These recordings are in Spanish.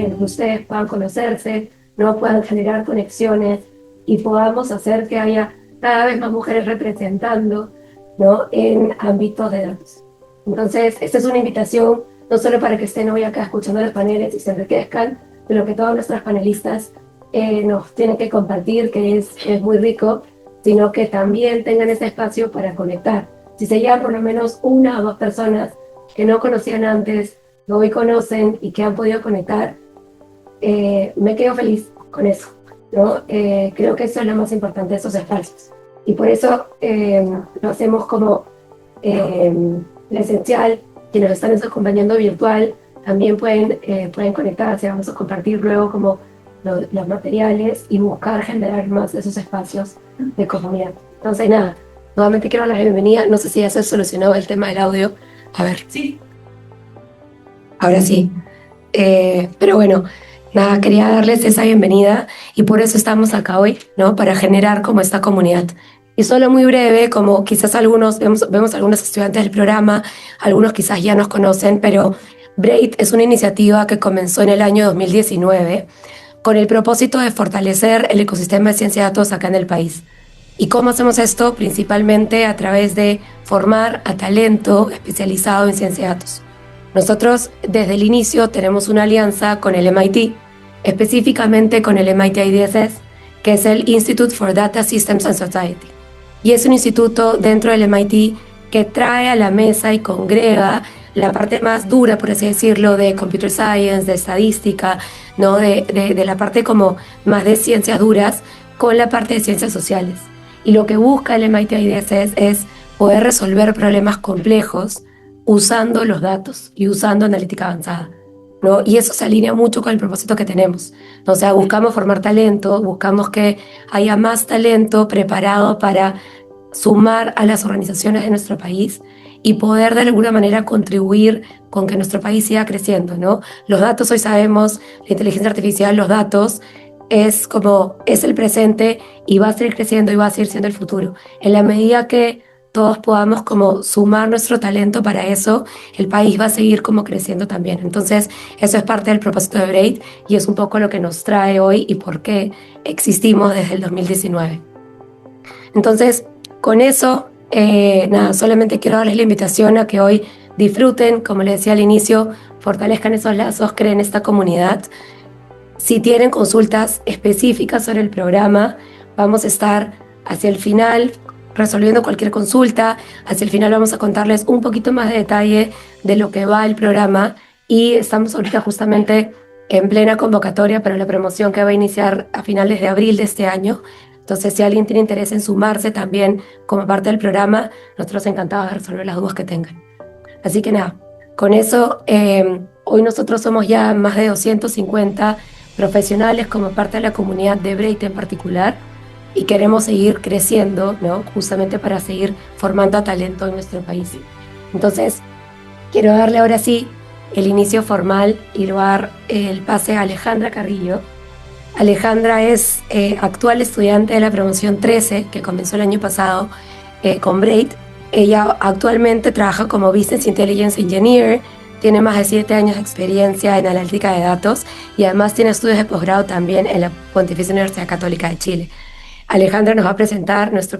que ustedes puedan conocerse, no puedan generar conexiones y podamos hacer que haya cada vez más mujeres representando, ¿no? En ámbitos de datos. Entonces, esta es una invitación no solo para que estén hoy acá escuchando los paneles y se enriquezcan de lo que todas nuestras panelistas nos tienen que compartir, que es muy rico, sino que también tengan ese espacio para conectar. Si se llevan por lo menos una o dos personas que no conocían antes, que hoy conocen y que han podido conectar, me quedo feliz con eso, ¿no? Creo que eso es lo más importante de esos espacios. Y por eso lo hacemos como eh, presencial, quienes nos están acompañando virtual, también pueden conectarse, vamos a compartir luego como los materiales y buscar generar más de esos espacios de comunidad. Entonces, nada, nuevamente quiero dar la bienvenida. No sé si ya se solucionó el tema del audio. A ver, sí, ahora sí. Pero bueno, nada, quería darles esa bienvenida y por eso estamos acá hoy, ¿no? Para generar como esta comunidad. Y solo muy breve, como quizás algunos, vemos algunos estudiantes del programa, algunos quizás ya nos conocen, pero Braid es una iniciativa que comenzó en el año 2019 con el propósito de fortalecer el ecosistema de ciencia de datos acá en el país. ¿Y cómo hacemos esto? Principalmente a través de formar a talento especializado en ciencia de datos. Nosotros desde el inicio tenemos una alianza con el MIT, específicamente con el MIT IDSS, que es el Institute for Data Systems and Society. Y es un instituto dentro del MIT que trae a la mesa y congrega la parte más dura, por así decirlo, de computer science, de estadística, ¿no? de la parte como más de ciencias duras con la parte de ciencias sociales. Y lo que busca el MIT IDSS es poder resolver problemas complejos usando los datos y usando analítica avanzada, ¿no? Y eso se alinea mucho con el propósito que tenemos. O sea, buscamos formar talento, buscamos que haya más talento preparado para sumar a las organizaciones de nuestro país y poder de alguna manera contribuir con que nuestro país siga creciendo, ¿no? Los datos, hoy sabemos, la inteligencia artificial, los datos es el presente y va a seguir creciendo y va a seguir siendo el futuro. En la medida que todos podamos como sumar nuestro talento para eso, el país va a seguir como creciendo también. Entonces, eso es parte del propósito de Braid y es un poco lo que nos trae hoy y por qué existimos desde el 2019. Entonces, con eso, nada, solamente quiero darles la invitación a que hoy disfruten, como les decía al inicio, fortalezcan esos lazos, creen esta comunidad. Si tienen consultas específicas sobre el programa, vamos a estar hacia el final resolviendo cualquier consulta. Hacia el final vamos a contarles un poquito más de detalle de lo que va el programa y estamos ahorita justamente en plena convocatoria para la promoción que va a iniciar a finales de abril de este año. Entonces, si alguien tiene interés en sumarse también como parte del programa, nosotros encantados de resolver las dudas que tengan. Así que nada, con eso, hoy nosotros somos ya más de 250 profesionales como parte de la comunidad de Breite en particular y queremos seguir creciendo, ¿no? Justamente para seguir formando a talento en nuestro país. Entonces, quiero darle ahora sí el inicio formal y dar el pase a Alejandra Carrillo. Alejandra es actual estudiante de la promoción 13, que comenzó el año pasado con Braid. Ella actualmente trabaja como Business Intelligence Engineer, tiene más de 7 años de experiencia en analítica de datos y además tiene estudios de posgrado también en la Pontificia Universidad Católica de Chile. Alejandra nos va a presentar nuestro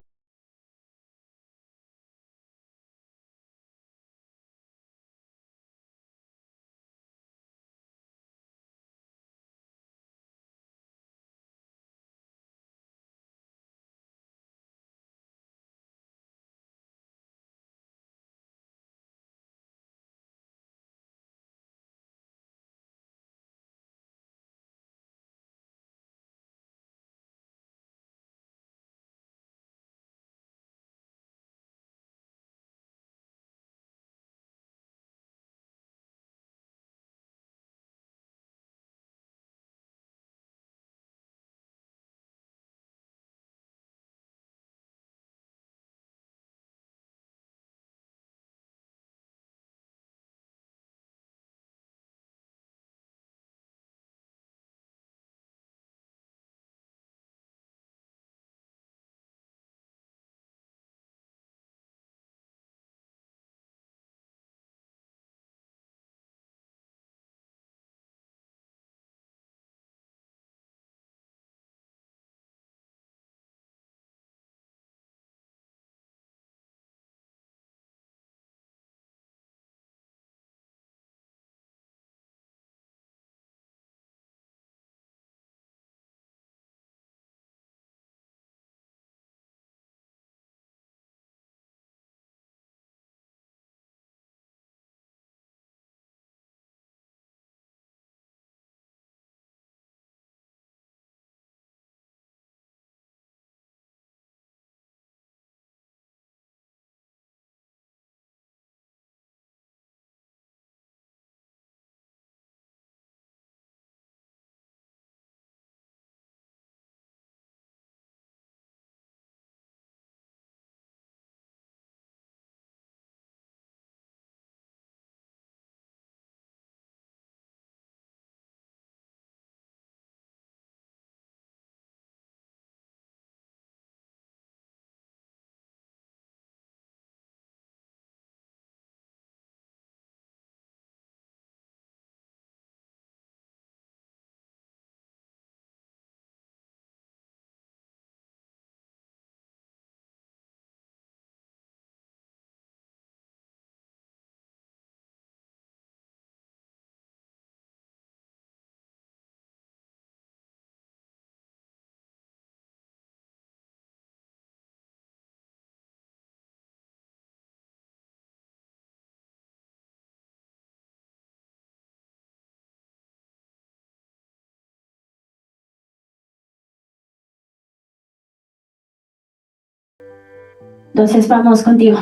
Entonces vamos contigo,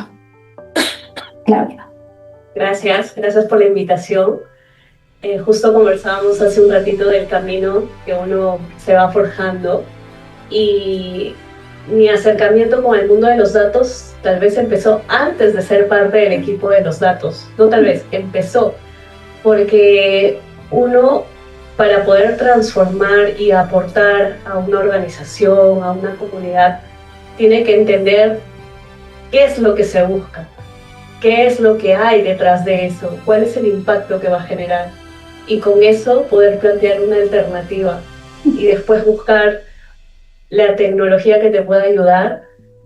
Claudia. Gracias por la invitación. Justo conversábamos hace un ratito del camino que uno se va forjando y mi acercamiento con el mundo de los datos tal vez empezó antes de ser parte del equipo de los datos. No tal vez, empezó porque uno, para poder transformar y aportar a una organización, a una comunidad, tiene que entender qué es lo que se busca, qué es lo que hay detrás de eso, cuál es el impacto que va a generar, y con eso poder plantear una alternativa y después buscar la tecnología que te pueda ayudar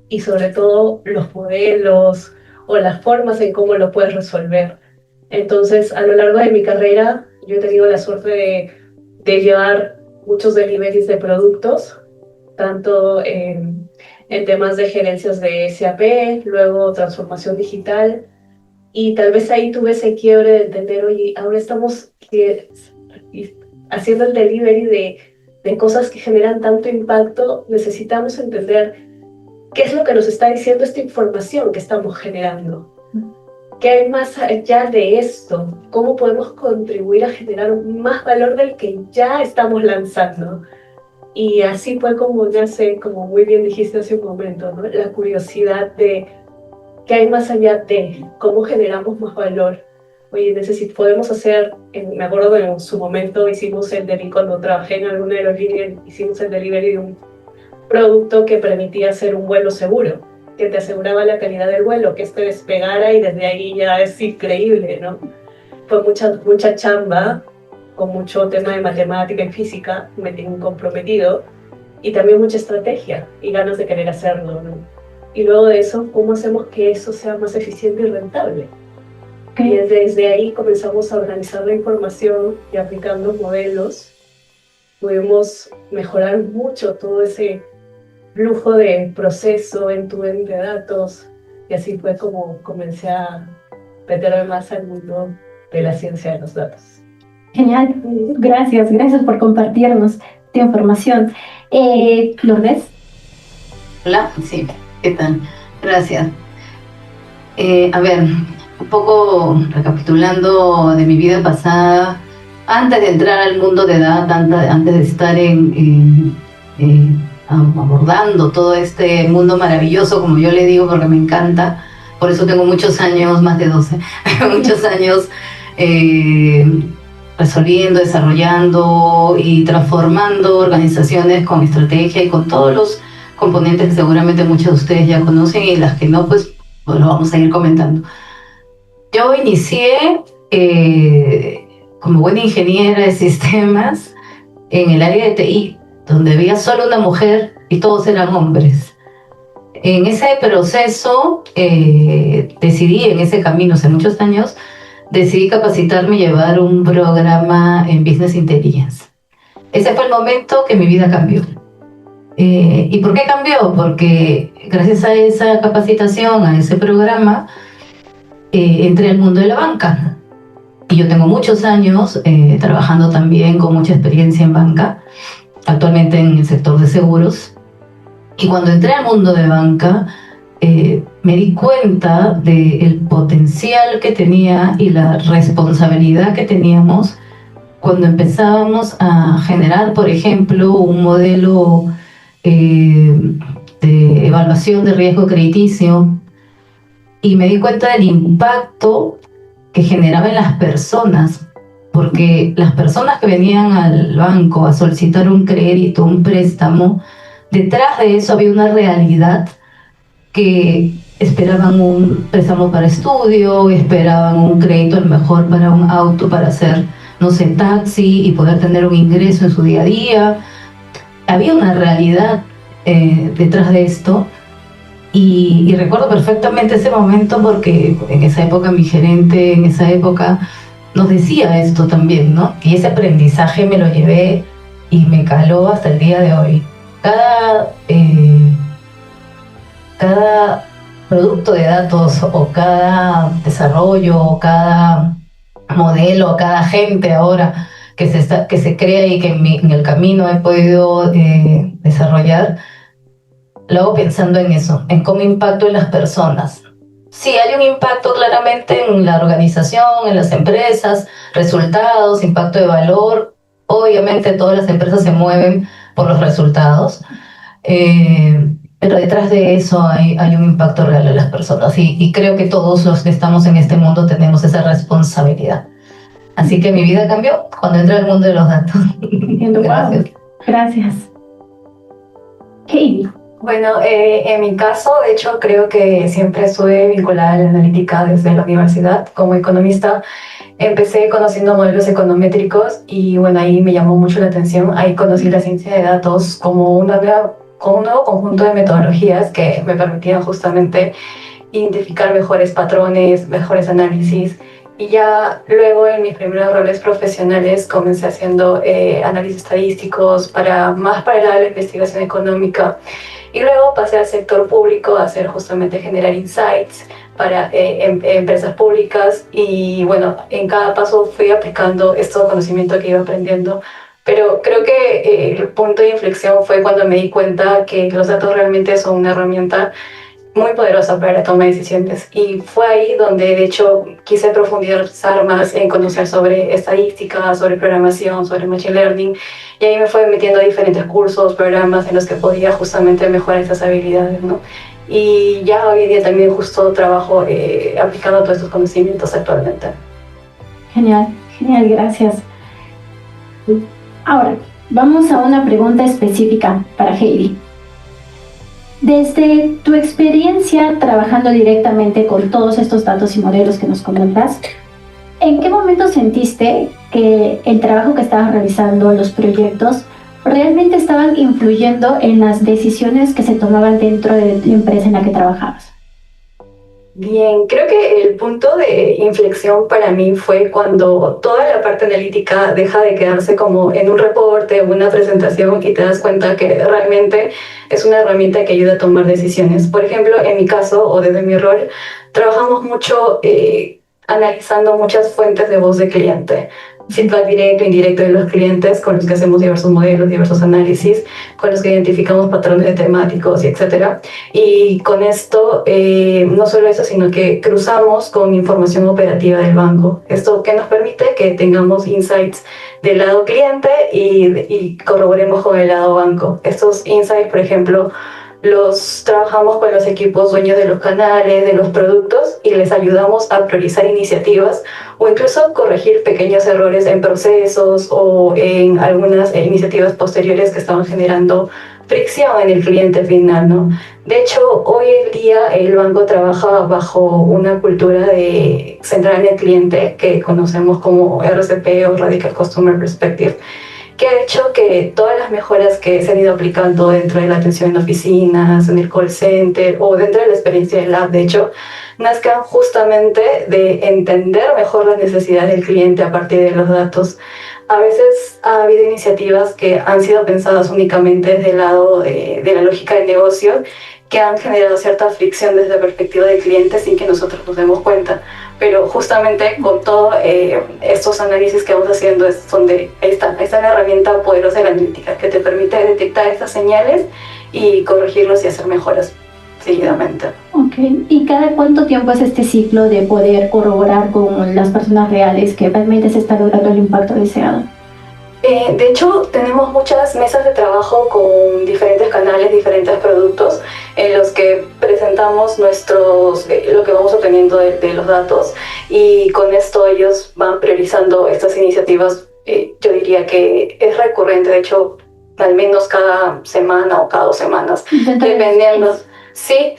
y sobre todo los modelos o las formas en cómo lo puedes resolver. Entonces, a lo largo de mi carrera, yo he tenido la suerte de llevar muchos deliveries de productos, tanto en temas de gerencias de SAP, luego transformación digital, y tal vez ahí tuve ese quiebre de entender, oye, ahora estamos haciendo el delivery de cosas que generan tanto impacto, necesitamos entender qué es lo que nos está diciendo esta información que estamos generando. ¿Qué hay más allá de esto? ¿Cómo podemos contribuir a generar más valor del que ya estamos lanzando? Y así fue como nace, como muy bien dijiste hace un momento, ¿no? La curiosidad de qué hay más allá de cómo generamos más valor. Oye, podemos hacer, me acuerdo que en su momento hicimos el delivery, cuando trabajé en alguna aerolínea, hicimos el delivery de un producto que permitía hacer un vuelo seguro, que te aseguraba la calidad del vuelo, que este despegara, y desde ahí ya es increíble, ¿no? Fue mucha chamba, con mucho tema de matemática y física, me tengo comprometido, y también mucha estrategia y ganas de querer hacerlo, ¿no? Y luego de eso, ¿cómo hacemos que eso sea más eficiente y rentable? Okay. Y desde ahí comenzamos a organizar la información y aplicando modelos, pudimos mejorar mucho todo ese flujo de proceso en tu de datos, y así fue como comencé a meterme más al mundo de la ciencia de los datos. Genial, gracias por compartirnos tu información. Lourdes. Hola, sí, ¿qué tal? Gracias. A ver, un poco recapitulando de mi vida pasada, antes de entrar al mundo de data, antes de estar abordando todo este mundo maravilloso, como yo le digo, porque me encanta, por eso tengo muchos años, más de 12, muchos años resolviendo, desarrollando y transformando organizaciones con estrategia y con todos los componentes que seguramente muchos de ustedes ya conocen, y las que no, pues lo vamos a ir comentando. Yo inicié como buena ingeniera de sistemas en el área de TI, donde había solo una mujer y todos eran hombres. En ese proceso decidí, en ese camino hace muchos años, decidí capacitarme y llevar un programa en Business Intelligence. Ese fue el momento que mi vida cambió. ¿Y por qué cambió? Porque gracias a esa capacitación, a ese programa, entré al mundo de la banca. Y yo tengo muchos años trabajando también con mucha experiencia en banca, actualmente en el sector de seguros. Y cuando entré al mundo de banca, me di cuenta del potencial que tenía y la responsabilidad que teníamos cuando empezábamos a generar, por ejemplo, un modelo de evaluación de riesgo crediticio, y me di cuenta del impacto que generaba en las personas, porque las personas que venían al banco a solicitar un crédito, un préstamo, detrás de eso había una realidad, que esperaban un préstamo para estudio, esperaban un crédito a lo mejor para un auto, para hacer, no sé, taxi y poder tener un ingreso en su día a día. Había una realidad detrás de esto, y recuerdo perfectamente ese momento, porque en esa época mi gerente nos decía esto también, ¿no? Y ese aprendizaje me lo llevé y me caló hasta el día de hoy. Cada producto de datos, o cada desarrollo, o cada modelo, o cada agente ahora que se crea y que en el camino he podido desarrollar, lo hago pensando en eso, en cómo impacto en las personas. Sí, hay un impacto claramente en la organización, en las empresas, resultados, impacto de valor. Obviamente todas las empresas se mueven por los resultados, pero detrás de eso hay un impacto real en las personas y creo que todos los que estamos en este mundo tenemos esa responsabilidad. Así que mi vida cambió cuando entré al mundo de los datos. Gracias. Gracias. Heidi. Bueno, en mi caso, de hecho, creo que siempre estuve vinculada a la analítica desde la universidad. Como economista, empecé conociendo modelos econométricos y bueno, ahí me llamó mucho la atención. Ahí conocí la ciencia de datos como un nuevo conjunto de metodologías que me permitían justamente identificar mejores patrones, mejores análisis. Y ya luego en mis primeros roles profesionales comencé haciendo análisis estadísticos más para el lado de la investigación económica. Y luego pasé al sector público a hacer justamente generar insights para empresas públicas y bueno, en cada paso fui aplicando estos conocimientos que iba aprendiendo. Pero creo que el punto de inflexión fue cuando me di cuenta que los datos realmente son una herramienta muy poderosa para la toma de decisiones y fue ahí donde de hecho quise profundizar más en conocer sobre estadística, sobre programación, sobre machine learning y ahí me fue metiendo a diferentes cursos, programas en los que podía justamente mejorar esas habilidades, ¿no? Y ya hoy día también justo trabajo aplicando todos estos conocimientos actualmente. Genial, genial, gracias. Ahora, vamos a una pregunta específica para Heidi. Desde tu experiencia trabajando directamente con todos estos datos y modelos que nos comentas, ¿en qué momento sentiste que el trabajo que estabas realizando, los proyectos, realmente estaban influyendo en las decisiones que se tomaban dentro de la empresa en la que trabajabas? Bien, creo que el punto de inflexión para mí fue cuando toda la parte analítica deja de quedarse como en un reporte o una presentación y te das cuenta que realmente es una herramienta que ayuda a tomar decisiones. Por ejemplo, en mi caso o desde mi rol, trabajamos mucho analizando muchas fuentes de voz de cliente. Feedback directo e indirecto de los clientes con los que hacemos diversos modelos, diversos análisis, con los que identificamos patrones temáticos y etcétera. Y con esto, no solo eso, sino que cruzamos con información operativa del banco. Esto que nos permite que tengamos insights del lado cliente y corroboremos con el lado banco. Estos insights, por ejemplo, los trabajamos con los equipos dueños de los canales, de los productos y les ayudamos a priorizar iniciativas o incluso corregir pequeños errores en procesos o en algunas iniciativas posteriores que estaban generando fricción en el cliente final, ¿no? De hecho, hoy en día el banco trabaja bajo una cultura de centrada en el cliente que conocemos como RCP o Radical Customer Perspective, que ha hecho que todas las mejoras que se han ido aplicando dentro de la atención en oficinas, en el call center o dentro de la experiencia del app, de hecho, nazcan justamente de entender mejor las necesidades del cliente a partir de los datos. A veces ha habido iniciativas que han sido pensadas únicamente desde el lado de la lógica de negocio, que han generado cierta fricción desde la perspectiva del cliente sin que nosotros nos demos cuenta. Pero justamente con todos estos análisis que vamos haciendo es donde ahí está la herramienta poderosa de la analítica que te permite detectar estas señales y corregirlos y hacer mejoras seguidamente. Ok, ¿y cada cuánto tiempo es este ciclo de poder corroborar con las personas reales que realmente se está logrando el impacto deseado? De hecho, tenemos muchas mesas de trabajo con diferentes canales, diferentes productos, en los que presentamos lo que vamos obteniendo de los datos y con esto ellos van priorizando estas iniciativas. Yo diría que es recurrente, de hecho, al menos cada semana o cada 2 semanas, dependiendo. Sí,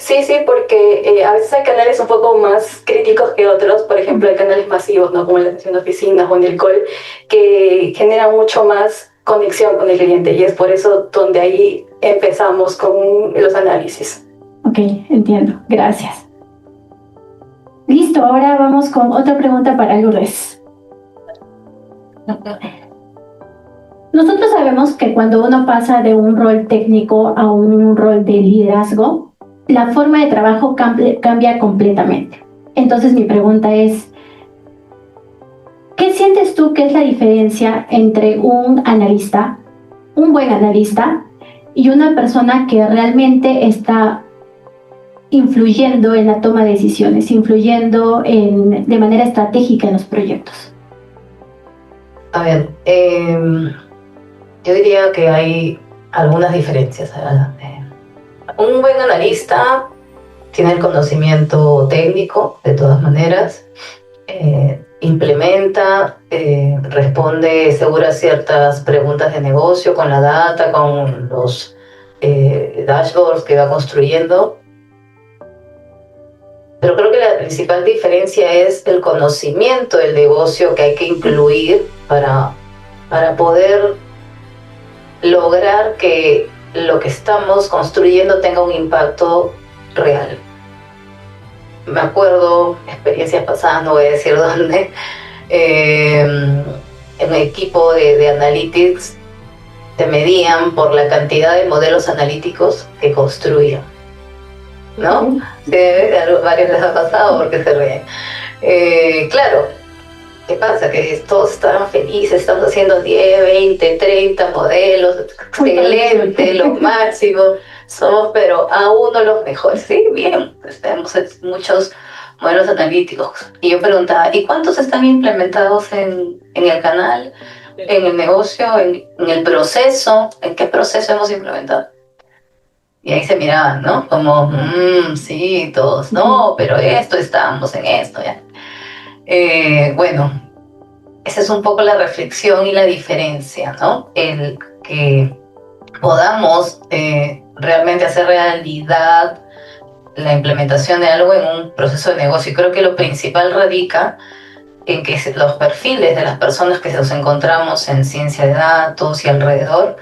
porque a veces hay canales un poco más críticos que otros, por ejemplo, hay canales masivos, ¿no? Como en la atención de oficinas o en el call, que generan mucho más conexión con el cliente y es por eso donde ahí empezamos con los análisis. Ok, entiendo, gracias. Listo, ahora vamos con otra pregunta para Lourdes. Nosotros sabemos que cuando uno pasa de un rol técnico a un rol de liderazgo, la forma de trabajo cambia completamente. Entonces mi pregunta es, ¿qué sientes tú que es la diferencia entre un analista, un buen analista, y una persona que realmente está influyendo en la toma de decisiones, influyendo de manera estratégica en los proyectos? A ver, yo diría que hay algunas diferencias. Un buen analista tiene el conocimiento técnico, de todas maneras, implementa, responde seguro a ciertas preguntas de negocio con la data, con los dashboards que va construyendo. Pero creo que la principal diferencia es el conocimiento del negocio que hay que incluir para poder lograr que lo que estamos construyendo tenga un impacto real. Me acuerdo experiencias pasadas, no voy a decir dónde, en un equipo de analytics te medían por la cantidad de modelos analíticos que construían, ¿no? Sí, a varios les ha pasado porque se ríen. Claro, ¿qué pasa? Que todos estaban felices, estamos haciendo 10, 20, 30 modelos, excelente, lo máximo, somos pero a uno los mejores, sí, bien, pues tenemos muchos modelos analíticos. Y yo preguntaba, ¿y cuántos están implementados en el canal, en el negocio, en el proceso? ¿En qué proceso hemos implementado? Y ahí se miraban, ¿no? Como, sí, todos, no, pero estamos en esto, ya. Bueno, esa es un poco la reflexión y la diferencia, ¿no? El que podamos realmente hacer realidad la implementación de algo en un proceso de negocio. Y creo que lo principal radica en que los perfiles de las personas que nos encontramos en ciencia de datos y alrededor,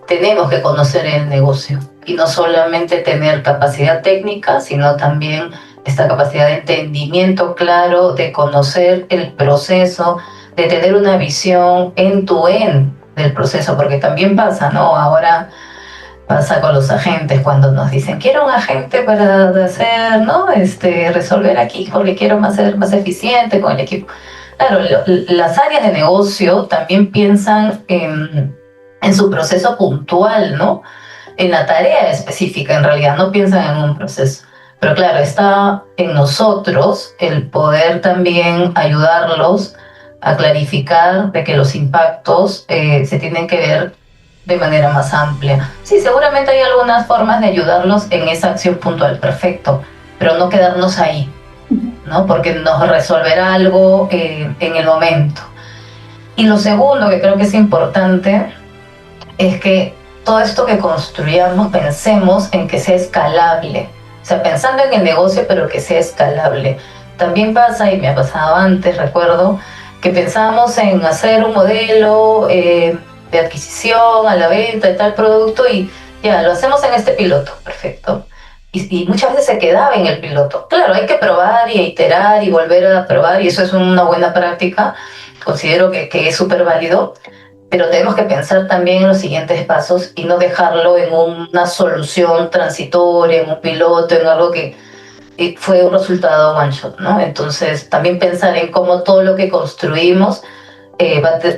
tenemos que conocer el negocio. Y no solamente tener capacidad técnica, sino también esta capacidad de entendimiento claro, de conocer el proceso, de tener una visión end-to-end del proceso, porque también pasa, ¿no? Ahora pasa con los agentes cuando nos dicen, quiero un agente para hacer, ¿no? Resolver aquí porque quiero ser más eficiente con el equipo. Claro, las áreas de negocio también piensan en su proceso puntual, ¿no? En la tarea específica, en realidad, no piensan en un proceso. Pero claro, está en nosotros el poder también ayudarlos a clarificar de que los impactos se tienen que ver de manera más amplia. Sí, seguramente hay algunas formas de ayudarlos en esa acción puntual, perfecto, pero no quedarnos ahí, ¿no? Porque nos resolverá algo en el momento. Y lo segundo que creo que es importante es que todo esto que construyamos pensemos en que sea escalable. O sea, pensando en el negocio, pero que sea escalable. También pasa, y me ha pasado antes, recuerdo, que pensábamos en hacer un modelo de adquisición a la venta de tal producto y ya, lo hacemos en este piloto, perfecto. Y muchas veces se quedaba en el piloto. Claro, hay que probar y iterar y volver a probar, y eso es una buena práctica. Considero que es súper válido. Pero tenemos que pensar también en los siguientes pasos y no dejarlo en una solución transitoria, en un piloto, en algo que fue un resultado one shot, ¿no? Entonces, también pensar en cómo todo lo que construimos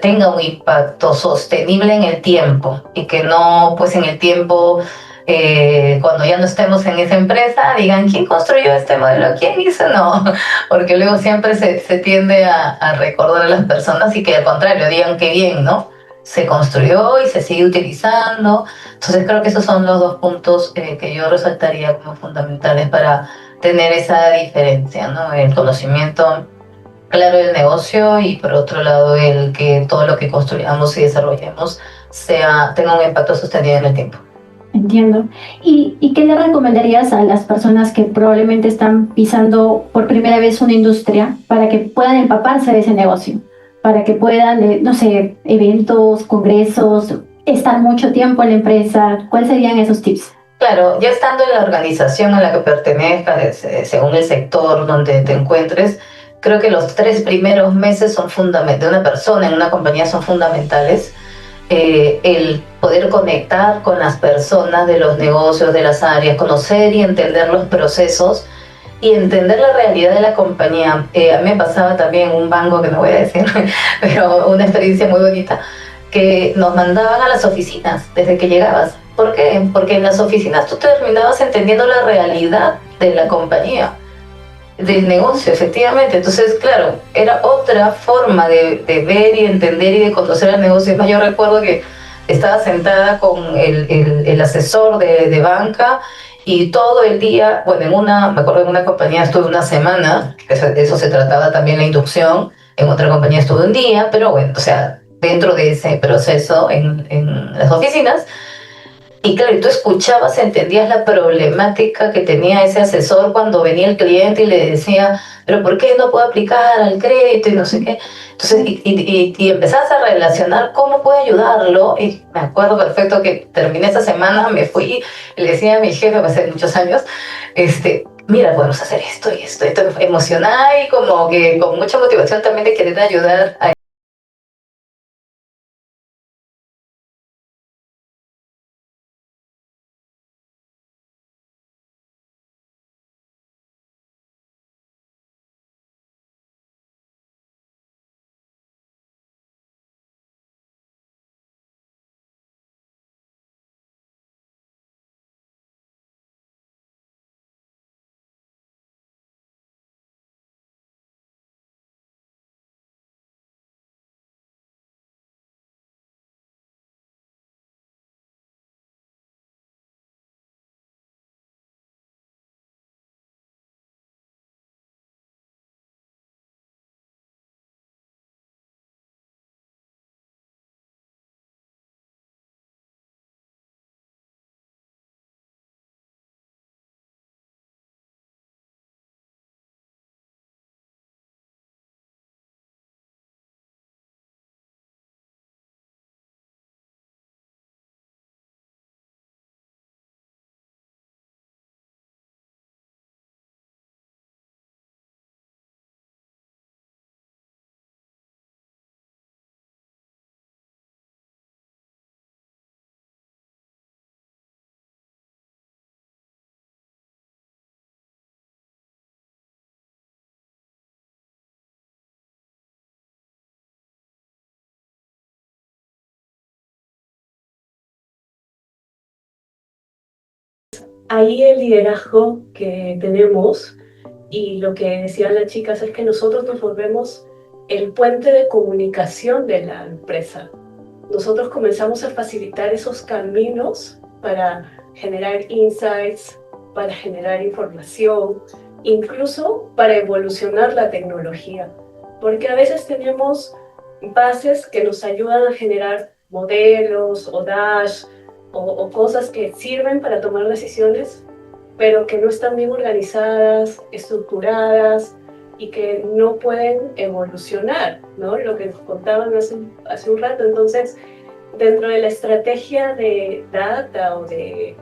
tenga un impacto sostenible en el tiempo y que no, pues en el tiempo, cuando ya no estemos en esa empresa, digan, ¿quién construyó este modelo? ¿Quién hizo? No, porque luego siempre se tiende a recordar a las personas y que al contrario, digan qué bien, ¿no? Se construyó y se sigue utilizando. Entonces creo que esos son los dos puntos que yo resaltaría como fundamentales para tener esa diferencia, ¿no? El conocimiento claro del negocio y por otro lado el que todo lo que construyamos y desarrollemos tenga un impacto sostenido en el tiempo. Entiendo. ¿Y qué le recomendarías a las personas que probablemente están pisando por primera vez una industria para que puedan empaparse de ese negocio? Para que puedan, no sé, eventos, congresos, estar mucho tiempo en la empresa. ¿Cuáles serían esos tips? Claro, ya estando en la organización a la que pertenezcas, según el sector donde te encuentres, creo que los 3 primeros meses de una persona en una compañía son fundamentales. El poder conectar con las personas de los negocios, de las áreas, conocer y entender los procesos y entender la realidad de la compañía. A mí me pasaba también en un banco, que no voy a decir, pero una experiencia muy bonita, que nos mandaban a las oficinas desde que llegabas. ¿Por qué? Porque en las oficinas tú terminabas entendiendo la realidad de la compañía, del negocio, efectivamente. Entonces, claro, era otra forma de ver y entender y de conocer el negocio. Es más, yo recuerdo que estaba sentada con el asesor de banca y todo el día, bueno, me acuerdo en una compañía estuve una semana, de eso se trataba también la inducción, en otra compañía estuve un día, pero bueno, o sea, dentro de ese proceso en las oficinas, y claro, y tú escuchabas, entendías la problemática que tenía ese asesor cuando venía el cliente y le decía, pero ¿por qué no puedo aplicar al crédito y no sé qué? Entonces, y empezabas a relacionar cómo puede ayudarlo. Y me acuerdo perfecto que terminé esa semana, me fui y le decía a mi jefe, hace muchos años, mira, podemos hacer esto y esto, esto emocionada y como que con mucha motivación también de querer ayudar a Ahí el liderazgo que tenemos y lo que decían las chicas es que nosotros nos volvemos el puente de comunicación de la empresa. Nosotros comenzamos a facilitar esos caminos para generar insights, para generar información, incluso para evolucionar la tecnología. Porque a veces tenemos bases que nos ayudan a generar modelos o dash o cosas que sirven para tomar decisiones, pero que no están bien organizadas, estructuradas y que no pueden evolucionar, ¿no? Lo que nos contaban hace un rato. Entonces, dentro de la estrategia de data o de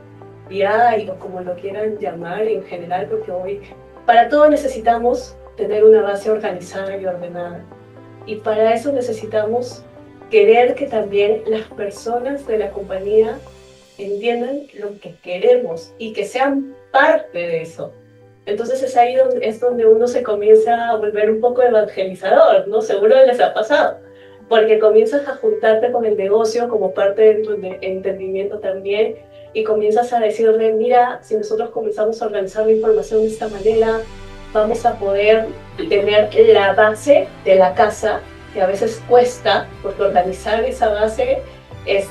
BI o como lo quieran llamar en general, porque hoy para todo necesitamos tener una base organizada y ordenada. Y para eso necesitamos querer que también las personas de la compañía entiendan lo que queremos y que sean parte de eso. Entonces es ahí donde, uno se comienza a volver un poco evangelizador, ¿no? Seguro les ha pasado, porque comienzas a juntarte con el negocio como parte de tu entendimiento también y comienzas a decirle, mira, si nosotros comenzamos a organizar la información de esta manera, vamos a poder tener la base de la casa, que a veces cuesta, porque organizar esa base es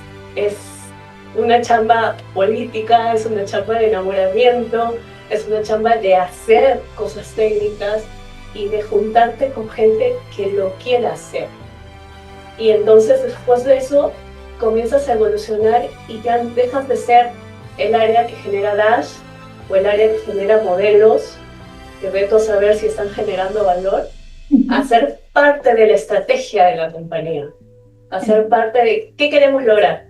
una chamba política, es una chamba de enamoramiento, es una chamba de hacer cosas técnicas y de juntarte con gente que lo quiera hacer. Y entonces después de eso comienzas a evolucionar y ya dejas de ser el área que genera dash o el área que genera modelos, que veto a saber si están generando valor, a ser parte de la estrategia de la compañía, a ser parte de qué queremos lograr.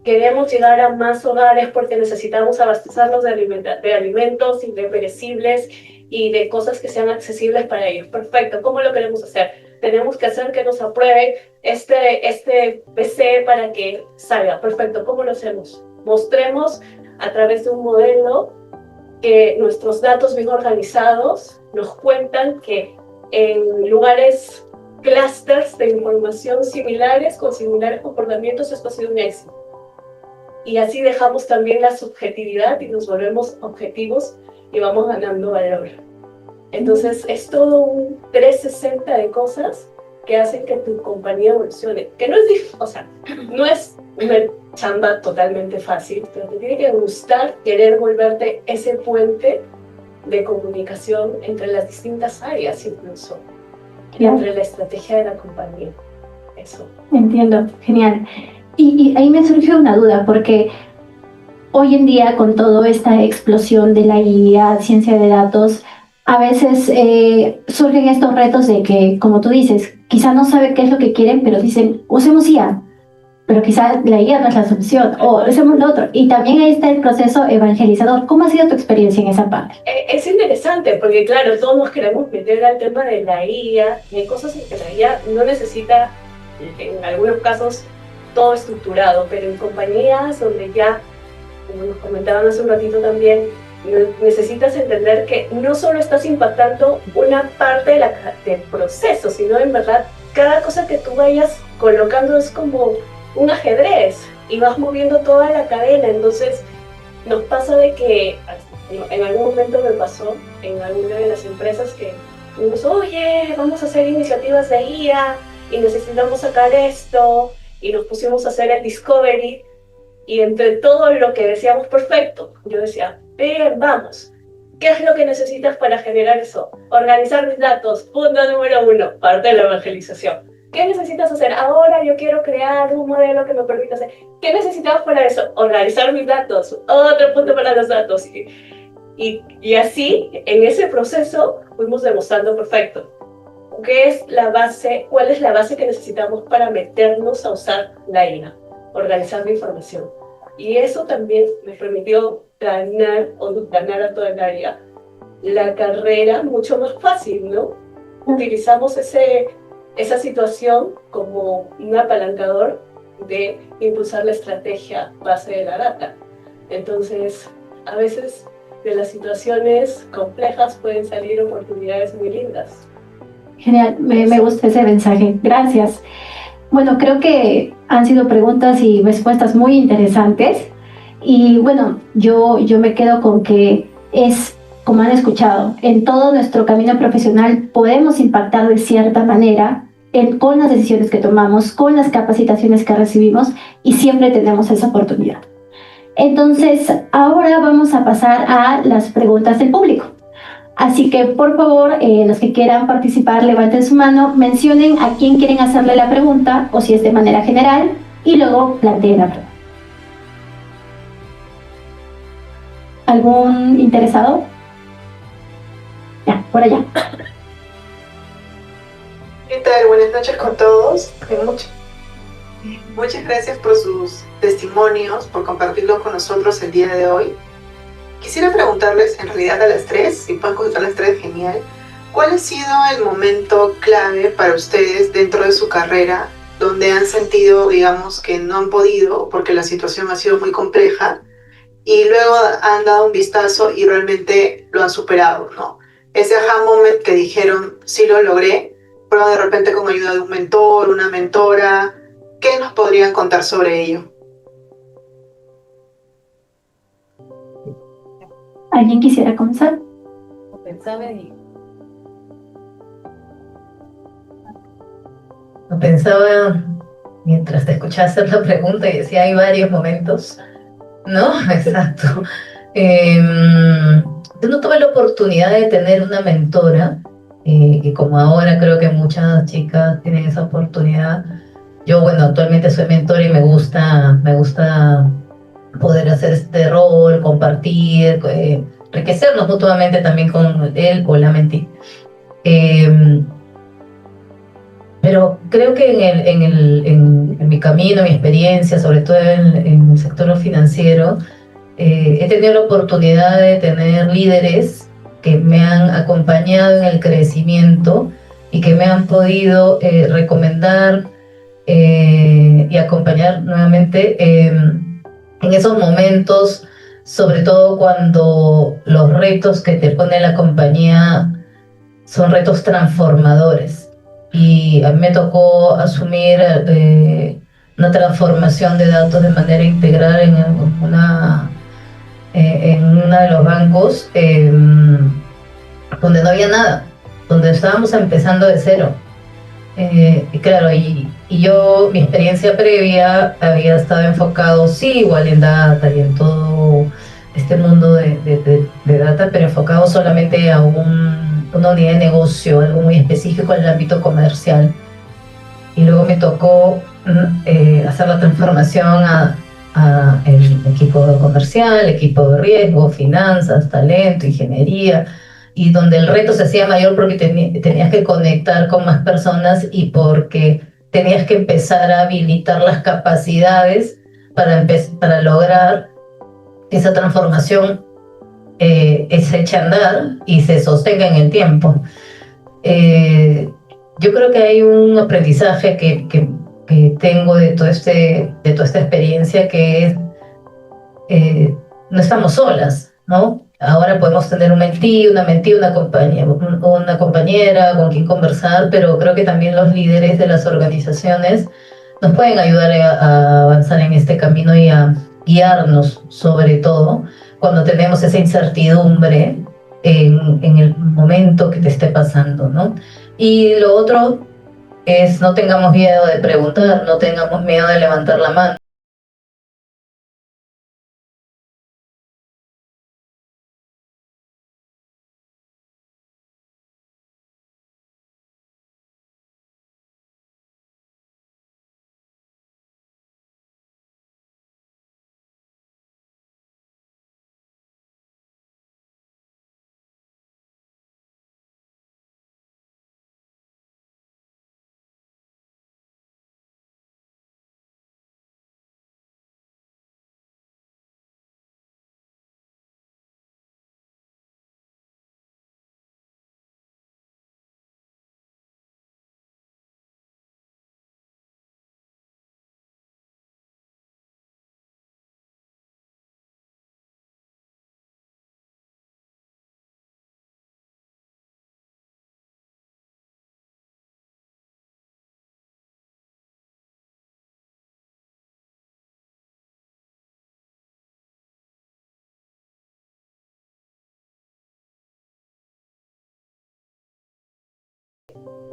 Queremos llegar a más hogares porque necesitamos abastecerlos de alimentos y de perecibles y de cosas que sean accesibles para ellos. Perfecto, ¿cómo lo queremos hacer? Tenemos que hacer que nos apruebe este PC para que salga. Perfecto, ¿cómo lo hacemos? Mostremos a través de un modelo que nuestros datos bien organizados nos cuentan que en lugares, clusters de información similares, con similares comportamientos, esto ha sido un éxito. y así dejamos también la subjetividad y nos volvemos objetivos y vamos ganando valor. Entonces es todo un 360 de cosas que hacen que tu compañía evolucione, que no es, o sea, no es una chamba totalmente fácil, pero te tiene que gustar querer volverte ese puente de comunicación entre las distintas áreas incluso, entre la estrategia de la compañía. Eso. Entiendo, genial. Y ahí me surgió una duda, porque hoy en día con toda esta explosión de la IA, ciencia de datos, a veces surgen estos retos de que, como tú dices, quizá no saben qué es lo que quieren, pero dicen, usemos IA, pero quizá la IA no es la solución, o hacemos lo otro. Y también ahí está el proceso evangelizador. ¿Cómo ha sido tu experiencia en esa parte? Es interesante, porque claro, todos nos queremos meter al tema de la IA, y hay cosas en que la IA no necesita, en algunos casos, todo estructurado, pero en compañías donde ya, como nos comentaban hace un ratito también, necesitas entender que no solo estás impactando una parte del proceso, sino en verdad cada cosa que tú vayas colocando es como un ajedrez y vas moviendo toda la cadena. Entonces nos pasa de que en algún momento me pasó en alguna de las empresas que nos, oye, vamos a hacer iniciativas de IA y necesitamos sacar esto, y nos pusimos a hacer el discovery, y entre todo lo que decíamos perfecto, yo decía, bien, vamos, ¿qué es lo que necesitas para generar eso? Organizar mis datos, punto número 1, parte de la evangelización. ¿Qué necesitas hacer? Ahora yo quiero crear un modelo que me permita hacer. ¿Qué necesitamos para eso? Organizar mis datos, otro punto para los datos. Y así, en ese proceso, fuimos demostrando perfecto. ¿Qué es la base? ¿Cuál es la base que necesitamos para meternos a usar la IA? Organizar la información. Y eso también me permitió ganar a toda el área la carrera mucho más fácil, ¿no? Utilizamos esa situación como un apalancador de impulsar la estrategia base de la data. Entonces, a veces de las situaciones complejas pueden salir oportunidades muy lindas. Genial, me gusta ese mensaje. Gracias. Bueno, creo que han sido preguntas y respuestas muy interesantes. Y bueno, yo me quedo con que es, como han escuchado, en todo nuestro camino profesional podemos impactar de cierta manera con las decisiones que tomamos, con las capacitaciones que recibimos, y siempre tenemos esa oportunidad. Entonces, ahora vamos a pasar a las preguntas del público. Así que, por favor, los que quieran participar, levanten su mano, mencionen a quién quieren hacerle la pregunta, o si es de manera general, y luego planteen la pregunta. ¿Algún interesado? Ya, por allá. ¿Qué tal? Buenas noches con todos. Muchas gracias por sus testimonios, por compartirlos con nosotros el día de hoy. Quisiera preguntarles, en realidad a las tres, si pueden contestar las tres, genial. ¿Cuál ha sido el momento clave para ustedes dentro de su carrera donde han sentido, digamos, que no han podido porque la situación ha sido muy compleja y luego han dado un vistazo y realmente lo han superado, ¿no? Ese aha moment que dijeron, sí lo logré, pero de repente con ayuda de un mentor, una mentora, ¿qué nos podrían contar sobre ello? ¿Alguien quisiera comenzar? Pensaba mientras te escuchaba hacer la pregunta y decía, hay varios momentos, ¿no? Exacto. Yo no tuve la oportunidad de tener una mentora, y como ahora creo que muchas chicas tienen esa oportunidad. Yo, bueno, actualmente soy mentora y me gusta poder hacer este rol, compartir, enriquecernos mutuamente también con él o la mentí. Pero creo que en mi camino, mi experiencia, sobre todo en el sector financiero, he tenido la oportunidad de tener líderes que me han acompañado en el crecimiento y que me han podido recomendar y acompañar nuevamente en esos momentos, sobre todo cuando los retos que te pone la compañía son retos transformadores. Y a mí me tocó asumir una transformación de datos de manera integral en uno de los bancos, donde no había nada, donde estábamos empezando de cero. Y claro, yo, mi experiencia previa había estado enfocado, sí, igual en data y en todo este mundo de data, pero enfocado solamente a una unidad de negocio, algo muy específico en el ámbito comercial. Y luego me tocó hacer la transformación a el equipo comercial, equipo de riesgo, finanzas, talento, ingeniería, y donde el reto se hacía mayor porque tenías que conectar con más personas y porque tenías que empezar a habilitar las capacidades para lograr que esa transformación se eche a andar y se sostenga en el tiempo. Yo creo que hay un aprendizaje que tengo de toda esta experiencia, que es no estamos solas, ¿no? Ahora podemos tener un mentí, una compañera con quien conversar, pero creo que también los líderes de las organizaciones nos pueden ayudar a avanzar en este camino y a guiarnos, sobre todo cuando tenemos esa incertidumbre en el momento que te esté pasando, ¿no? Y lo otro es no tengamos miedo de preguntar, no tengamos miedo de levantar la mano.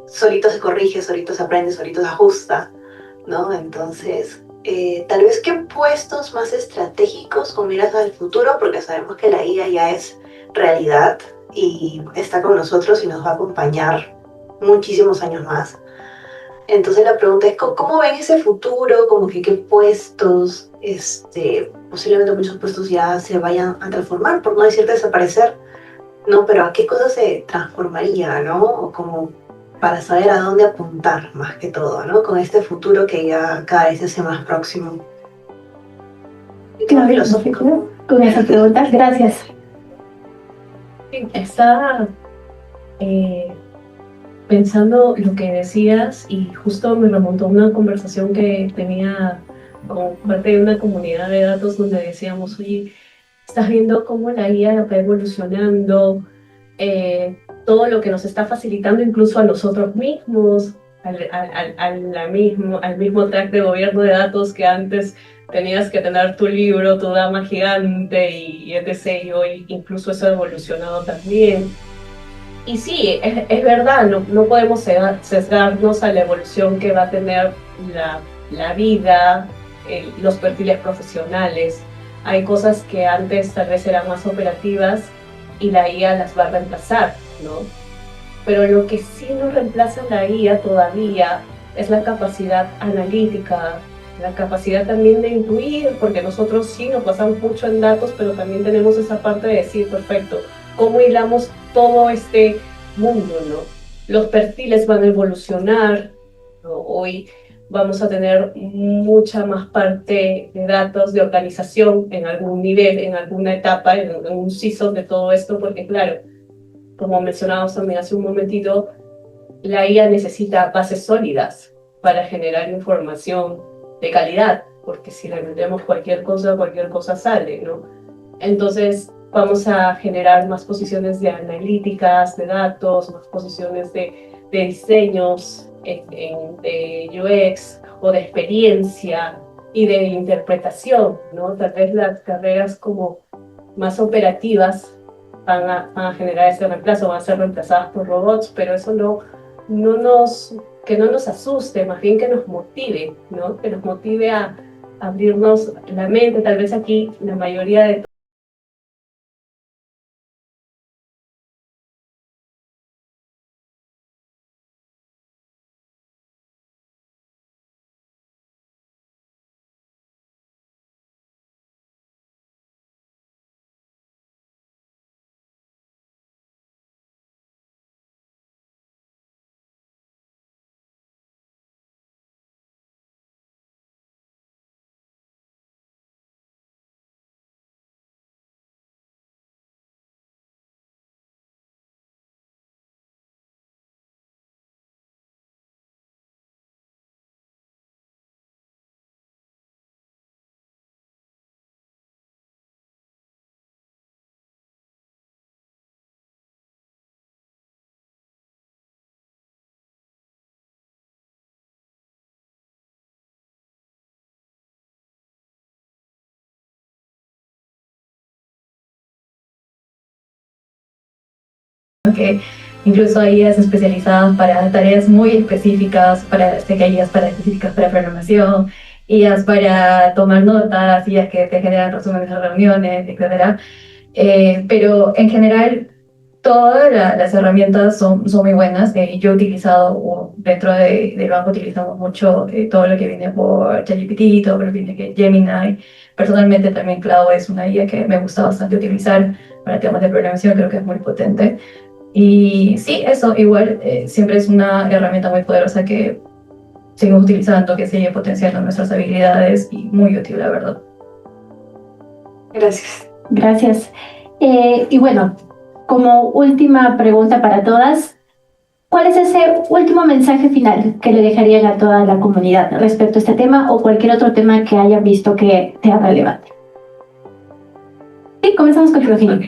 Solito se corrige, solito se aprende, solito se ajusta, ¿no? Entonces, tal vez qué puestos más estratégicos con miras al futuro, porque sabemos que la IA ya es realidad y está con nosotros y nos va a acompañar muchísimos años más. Entonces la pregunta es, ¿cómo ven ese futuro? Como que qué puestos, posiblemente muchos puestos ya se vayan a transformar, por no decir desaparecer, ¿no? Pero ¿a qué cosas se transformaría, ¿no? O como para saber a dónde apuntar más que todo, ¿no? Con este futuro que ya cada vez se hace más próximo. Más filosófico. Con esa pregunta, gracias. Estaba pensando lo que decías y justo me remontó a una conversación que tenía con parte de una comunidad de datos donde decíamos, oye, estás viendo cómo la IA va evolucionando, todo lo que nos está facilitando incluso a nosotros mismos, al mismo track de gobierno de datos que antes tenías que tener tu libro, tu dama gigante y etc. Y hoy incluso eso ha evolucionado también. Y sí, es verdad, no podemos sesgarnos a la evolución que va a tener la vida, los perfiles profesionales. Hay cosas que antes tal vez eran más operativas y la IA las va a reemplazar, ¿no? Pero lo que sí no reemplaza la IA todavía es la capacidad analítica, la capacidad también de intuir, porque nosotros sí nos basamos mucho en datos, pero también tenemos esa parte de decir, perfecto, ¿cómo hilamos todo este mundo, ¿no? Los perfiles van a evolucionar, ¿no? Hoy vamos a tener mucha más parte de datos de organización en algún nivel, en alguna etapa, en un season de todo esto, porque claro, como mencionábamos también hace un momentito, la IA necesita bases sólidas para generar información de calidad, porque si le metemos cualquier cosa sale, ¿no? Entonces vamos a generar más posiciones de analíticas, de datos, más posiciones de diseños, de UX, o de experiencia y de interpretación, ¿no? Tal vez las carreras como más operativas van a generar ese reemplazo, van a ser reemplazadas por robots, pero eso que no nos asuste, más bien que nos motive, ¿no? Que nos motive a abrirnos la mente. Tal vez aquí la mayoría de que incluso hay guías especializadas para tareas muy específicas, sé que hay guías específicas para programación, guías para tomar notas, guías que te generan resúmenes de reuniones, etcétera. Pero en general todas las herramientas son muy buenas. Yo he utilizado, o dentro del banco utilizamos mucho todo lo que viene por ChatGPT, todo lo que viene que Gemini. Personalmente también Cloud es una guía que me gusta bastante utilizar para temas de programación, creo que es muy potente. Y sí, eso igual siempre es una herramienta muy poderosa que seguimos utilizando, que sigue potenciando nuestras habilidades y muy útil, la verdad. Gracias. Gracias. Y bueno, como última pregunta para todas, ¿cuál es ese último mensaje final que le dejarían a toda la comunidad respecto a este tema o cualquier otro tema que hayan visto que sea relevante? Sí, comenzamos con Florina.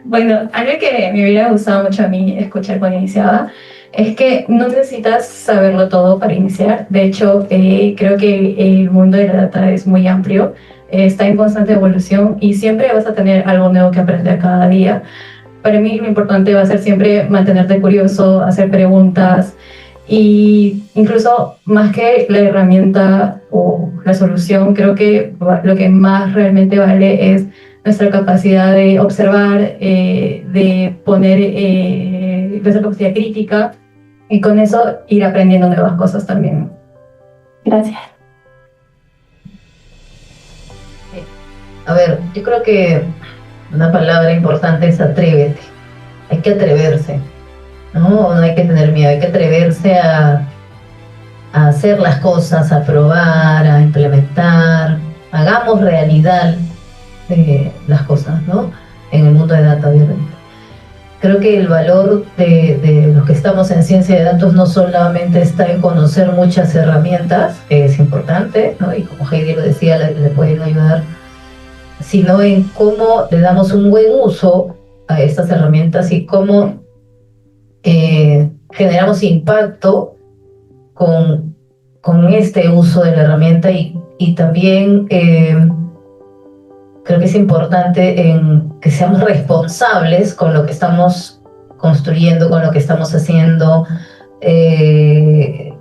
Bueno, algo que me hubiera gustado mucho a mí escuchar cuando iniciaba es que no necesitas saberlo todo para iniciar. De hecho, creo que el mundo de la data es muy amplio, está en constante evolución y siempre vas a tener algo nuevo que aprender cada día. Para mí lo importante va a ser siempre mantenerte curioso, hacer preguntas y incluso más que la herramienta o la solución, creo que lo que más realmente vale es nuestra capacidad de observar, de poner nuestra capacidad crítica y con eso ir aprendiendo nuevas cosas también. Gracias. A ver, yo creo que una palabra importante es atrévete. Hay que atreverse, ¿no? No hay que tener miedo, hay que atreverse a hacer las cosas, a probar, a implementar. Hagamos realidad las cosas, ¿no? En el mundo de data, obviamente. Creo que el valor de los que estamos en ciencia de datos no solamente está en conocer muchas herramientas, que es importante, ¿no? Y como Heidi lo decía, le pueden ayudar, sino en cómo le damos un buen uso a estas herramientas y cómo generamos impacto con este uso de la herramienta y también creo que es importante en que seamos responsables con lo que estamos construyendo, con lo que estamos haciendo. El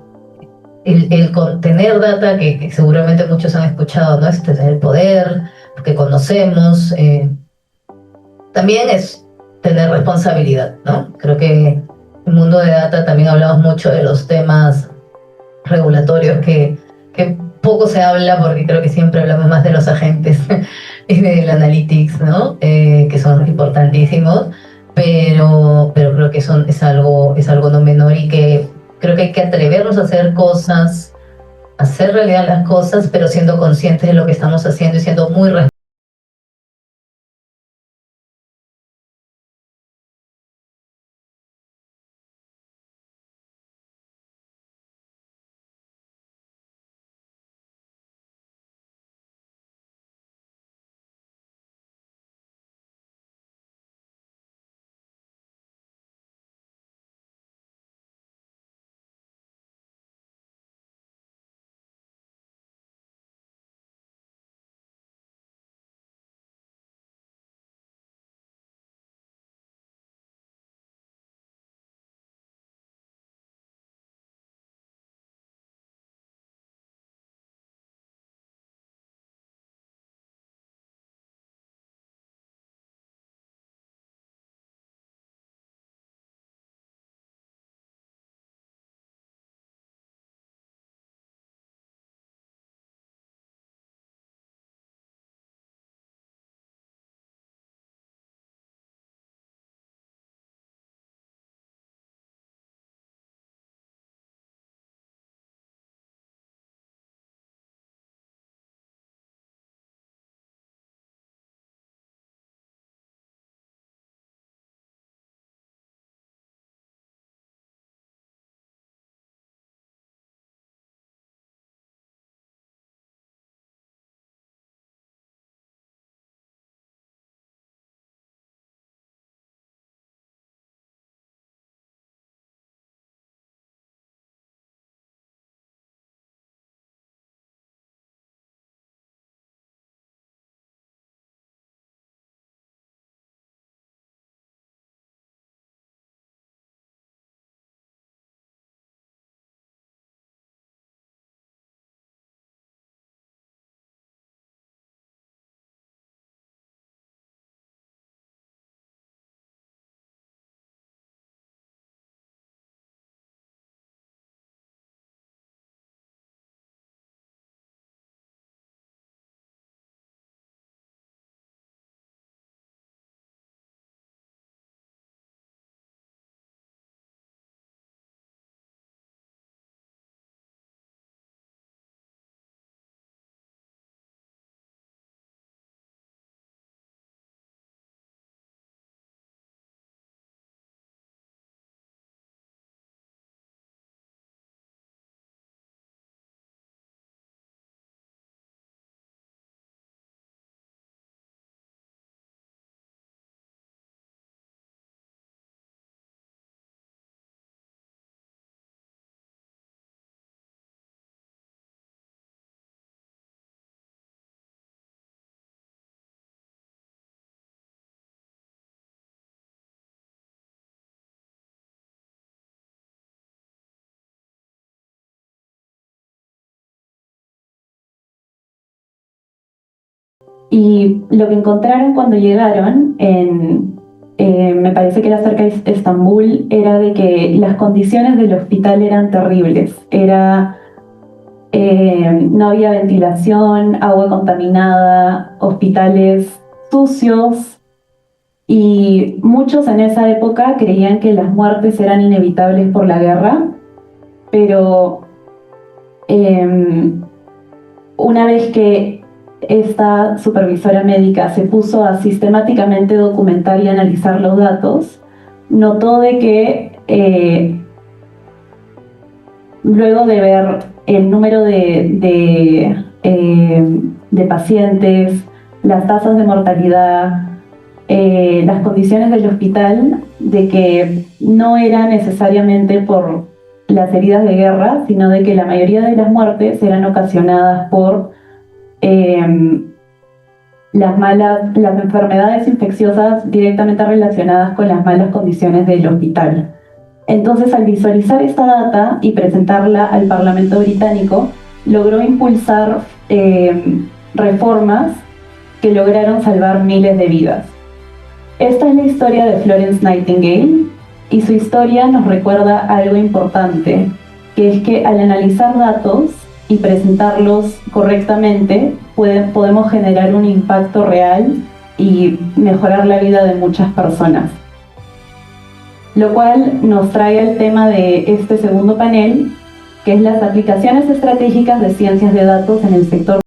contener data, que seguramente muchos han escuchado, ¿no? Es tener el poder, que conocemos. También es tener responsabilidad, ¿no? Creo que en el mundo de data también hablamos mucho de los temas regulatorios que poco se habla porque creo que siempre hablamos más de los agentes y del analytics, ¿no? Que son importantísimos, pero creo que es algo no menor y que creo que hay que atrevernos a hacer cosas, hacer realidad las cosas, pero siendo conscientes de lo que estamos haciendo y siendo muy responsables Y lo que encontraron cuando llegaron, me parece que era cerca de Estambul, era de que las condiciones del hospital eran terribles. No había ventilación, agua contaminada, hospitales sucios, y muchos en esa época creían que las muertes eran inevitables por la guerra, pero una vez que esta supervisora médica se puso a sistemáticamente documentar y analizar los datos, notó de que luego de ver el número de pacientes, las tasas de mortalidad, las condiciones del hospital, de que no era necesariamente por las heridas de guerra, sino de que la mayoría de las muertes eran ocasionadas por las enfermedades infecciosas directamente relacionadas con las malas condiciones del hospital. Entonces, al visualizar esta data y presentarla al Parlamento británico, logró impulsar reformas que lograron salvar miles de vidas. Esta es la historia de Florence Nightingale, y su historia nos recuerda algo importante, que es que al analizar datos y presentarlos correctamente, podemos generar un impacto real y mejorar la vida de muchas personas. Lo cual nos trae al tema de este segundo panel, que es las aplicaciones estratégicas de ciencias de datos en el sector.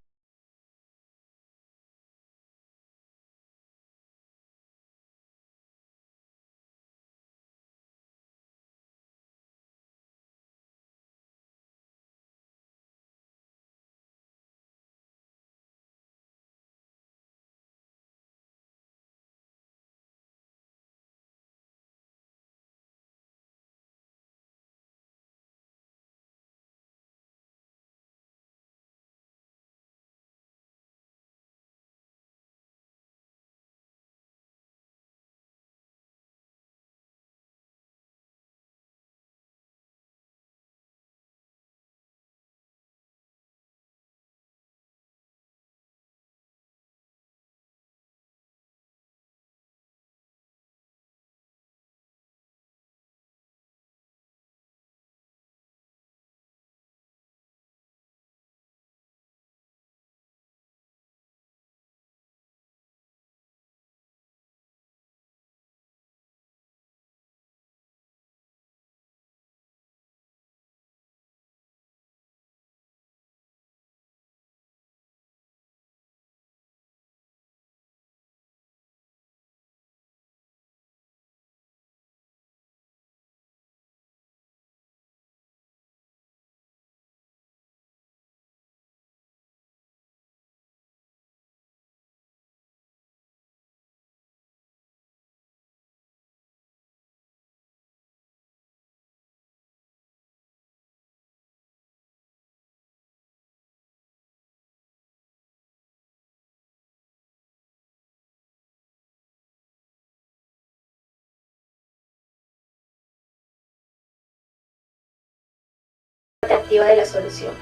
Activa de la solución.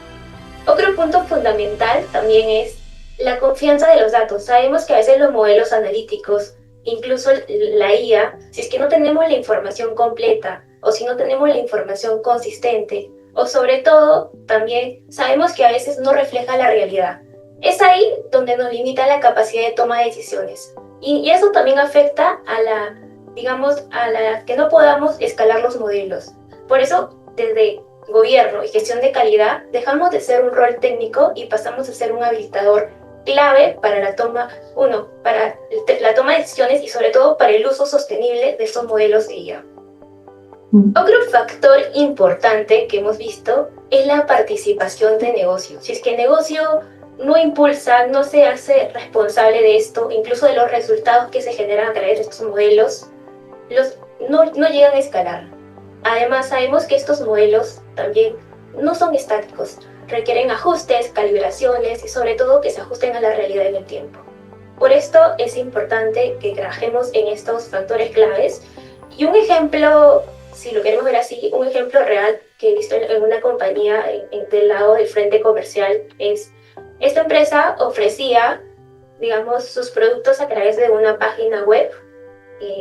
Otro punto fundamental también es la confianza de los datos. Sabemos que a veces los modelos analíticos, incluso la IA, si es que no tenemos la información completa o si no tenemos la información consistente, o sobre todo también sabemos que a veces no refleja la realidad. Es ahí donde nos limita la capacidad de toma de decisiones. Y eso también afecta a la que no podamos escalar los modelos. Por eso, desde gobierno y gestión de calidad, dejamos de ser un rol técnico y pasamos a ser un habilitador clave para la toma de decisiones y sobre todo para el uso sostenible de estos modelos de IA. Otro factor importante que hemos visto es la participación de negocio. Si es que el negocio no impulsa, no se hace responsable de esto, incluso de los resultados que se generan a través de estos modelos, no llegan a escalar. Además, sabemos que estos modelos también no son estáticos, requieren ajustes, calibraciones y sobre todo que se ajusten a la realidad en el tiempo. Por esto es importante que trabajemos en estos factores claves. Y un ejemplo, si lo queremos ver así, un ejemplo real que he visto en una compañía del lado del frente comercial es, esta empresa ofrecía digamos, sus productos a través de una página web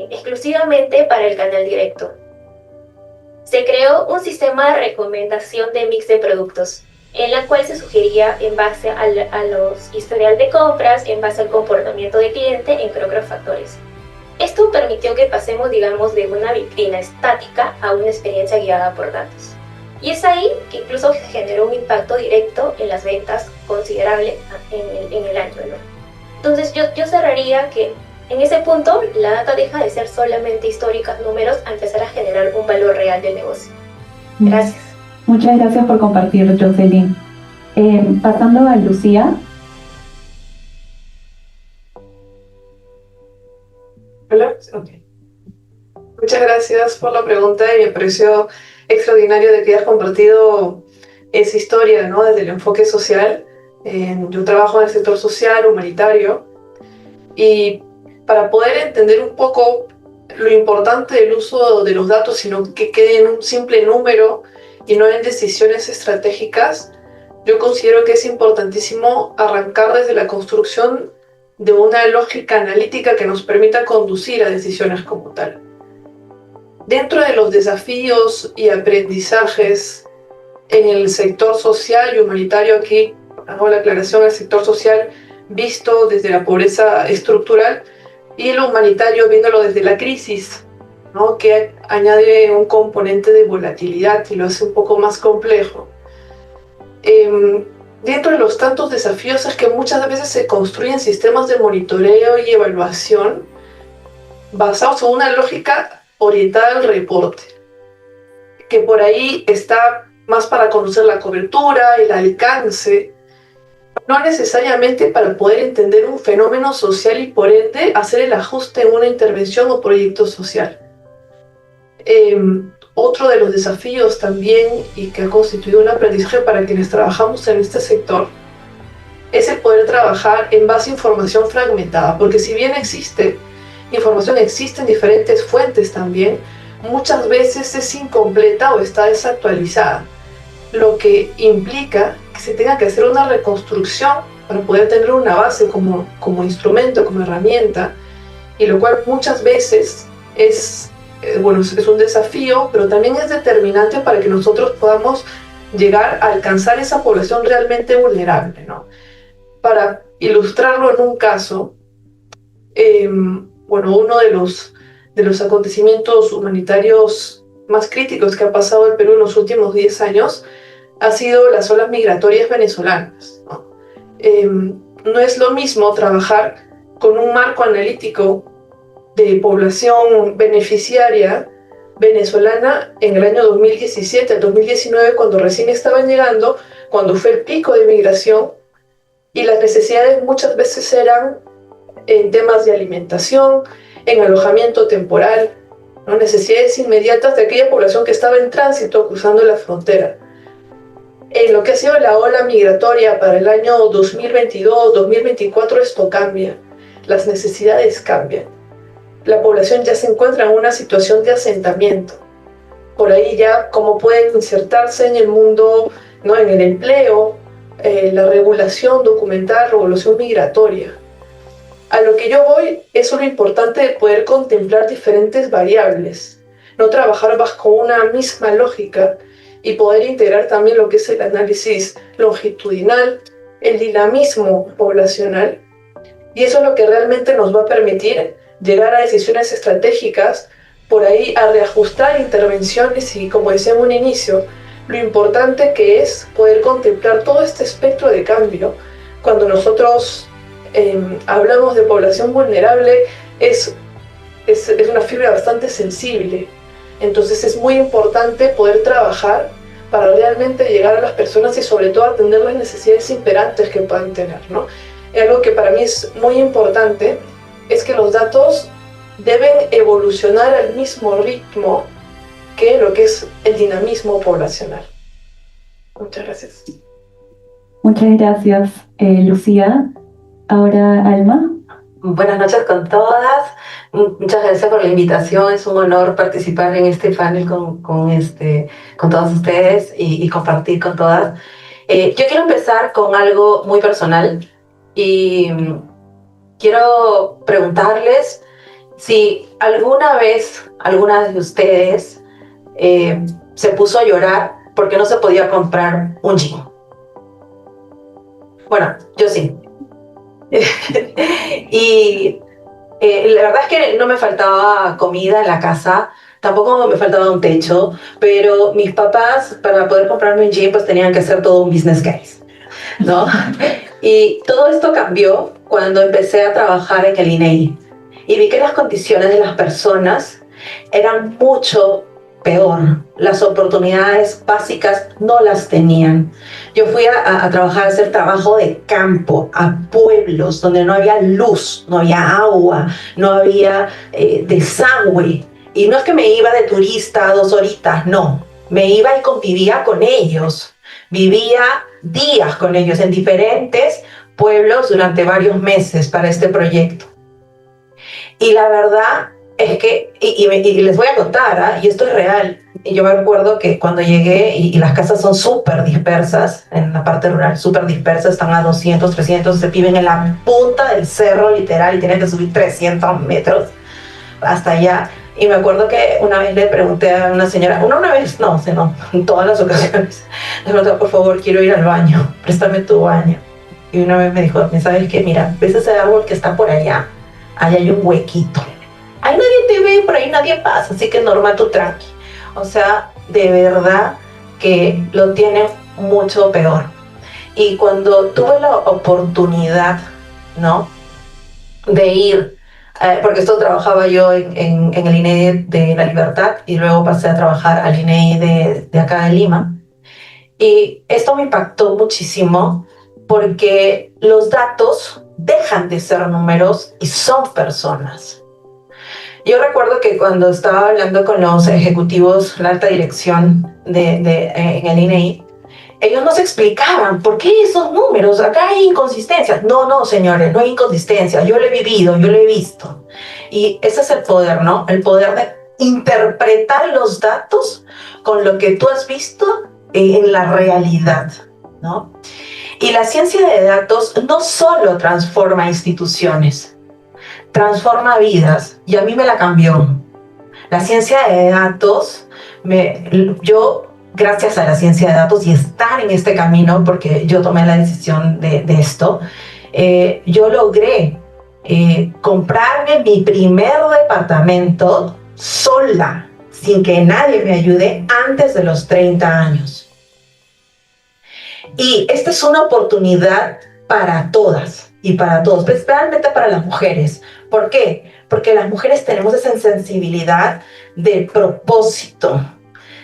exclusivamente para el canal directo. Se creó un sistema de recomendación de mix de productos, en la cual se sugería en base a los historial de compras, en base al comportamiento del cliente, entre otros factores. Esto permitió que pasemos, digamos, de una vitrina estática a una experiencia guiada por datos. Y es ahí que incluso generó un impacto directo en las ventas considerable en el año, ¿no? Entonces yo cerraría que en ese punto la data deja de ser solamente históricos números a empezar a generar un valor real del negocio. Gracias. Muchas gracias por compartir, Jocelyn. Pasando a Lucía. Hola. Okay. Muchas gracias por la pregunta y me pareció extraordinario de que hayas compartido esa historia, ¿no? Desde el enfoque social. Yo trabajo en el sector social, humanitario, y para poder entender un poco lo importante del uso de los datos, sino que quede en un simple número y no en decisiones estratégicas, yo considero que es importantísimo arrancar desde la construcción de una lógica analítica que nos permita conducir a decisiones como tal. Dentro de los desafíos y aprendizajes en el sector social y humanitario, aquí hago la aclaración, el sector social visto desde la pobreza estructural y el humanitario viéndolo desde la crisis, ¿no? Que añade un componente de volatilidad y lo hace un poco más complejo. Dentro de los tantos desafíos es que muchas veces se construyen sistemas de monitoreo y evaluación basados en una lógica orientada al reporte, que por ahí está más para conocer la cobertura, el alcance, no necesariamente para poder entender un fenómeno social y por ende hacer el ajuste en una intervención o proyecto social. Otro de los desafíos también, y que ha constituido un aprendizaje para quienes trabajamos en este sector, es el poder trabajar en base a información fragmentada, porque si bien existe información, existen diferentes fuentes también, muchas veces es incompleta o está desactualizada, lo que implica que se tenga que hacer una reconstrucción para poder tener una base como instrumento, como herramienta, y lo cual muchas veces es un desafío, pero también es determinante para que nosotros podamos llegar a alcanzar esa población realmente vulnerable, ¿no? Para ilustrarlo en un caso, uno de los acontecimientos humanitarios más críticos que ha pasado el Perú en los últimos 10 años ha sido las olas migratorias venezolanas, ¿no? No es lo mismo trabajar con un marco analítico de población beneficiaria venezolana en el año 2017, 2019, cuando recién estaban llegando, cuando fue el pico de migración, y las necesidades muchas veces eran en temas de alimentación, en alojamiento temporal, ¿no? Necesidades inmediatas de aquella población que estaba en tránsito cruzando la frontera. En lo que ha sido la ola migratoria para el año 2022, 2024, esto cambia, las necesidades cambian. La población ya se encuentra en una situación de asentamiento. Por ahí ya cómo pueden insertarse en el mundo, ¿no? En el empleo, la regulación documental, regulación migratoria. A lo que yo voy es lo importante de poder contemplar diferentes variables, no trabajar bajo una misma lógica y poder integrar también lo que es el análisis longitudinal, el dinamismo poblacional, y eso es lo que realmente nos va a permitir llegar a decisiones estratégicas, por ahí a reajustar intervenciones y, como decía en un inicio, lo importante que es poder contemplar todo este espectro de cambio. Cuando nosotros hablamos de población vulnerable, es una fibra bastante sensible, entonces es muy importante poder trabajar para realmente llegar a las personas y sobre todo atender las necesidades imperantes que puedan tener, ¿no? Y algo que para mí es muy importante es que los datos deben evolucionar al mismo ritmo que lo que es el dinamismo poblacional. Muchas gracias. Muchas gracias, Lucía. Ahora, Alma. Buenas noches con todas. Muchas gracias por la invitación. Es un honor participar en este panel con todas ustedes y compartir con todas. Yo quiero empezar con algo muy personal y quiero preguntarles si alguna vez alguna de ustedes se puso a llorar porque no se podía comprar un jean. Bueno, yo sí. Y la verdad es que no me faltaba comida en la casa, tampoco me faltaba un techo, pero mis papás, para poder comprarme un jean, pues tenían que hacer todo un business case, ¿no? Y todo esto cambió cuando empecé a trabajar en el INEI y vi que las condiciones de las personas eran mucho peor. Las oportunidades básicas no las tenían. Yo fui a trabajar, a hacer trabajo de campo, a pueblos donde no había luz, no había agua, no había desagüe. Y no es que me iba de turista 2 horitas, no. Me iba y convivía con ellos. Vivía días con ellos en diferentes pueblos durante varios meses para este proyecto. Y la verdad es que, y les voy a contar, y esto es real, y yo me recuerdo que cuando llegué, y las casas son súper dispersas, en la parte rural, súper dispersas, están a 200, 300, se viven en la punta del cerro, literal, y tienen que subir 300 metros hasta allá. Y me acuerdo que una vez le pregunté a una señora, una vez, no, en todas las ocasiones, le pregunté, por favor, quiero ir al baño, préstame tu baño. Y una vez me dijo, ¿sabes qué? Mira, ¿ves ese árbol que está por allá? Allá hay un huequito. Ahí nadie te ve, por ahí nadie pasa, así que normal, tú tranqui. O sea, de verdad que lo tienen mucho peor. Y cuando tuve la oportunidad, ¿no?, de ir, porque esto trabajaba yo en el INEI de La Libertad y luego pasé a trabajar al INEI de acá de Lima. Y esto me impactó muchísimo porque los datos dejan de ser números y son personas. Yo recuerdo que cuando estaba hablando con los ejecutivos, la alta dirección en el INEI, ellos nos explicaban por qué esos números, acá hay inconsistencias. No, señores, no hay inconsistencia, yo lo he vivido, yo lo he visto. Y ese es el poder, ¿no? El poder de interpretar los datos con lo que tú has visto en la realidad, ¿no? Y la ciencia de datos no solo transforma instituciones, transforma vidas, y a mí me la cambió. La ciencia de datos, yo, gracias a la ciencia de datos y estar en este camino, porque yo tomé la decisión de esto, yo logré comprarme mi primer departamento sola, sin que nadie me ayude, antes de los 30 años. Y esta es una oportunidad para todas y para todos, especialmente para las mujeres. ¿Por qué? Porque las mujeres tenemos esa sensibilidad de propósito,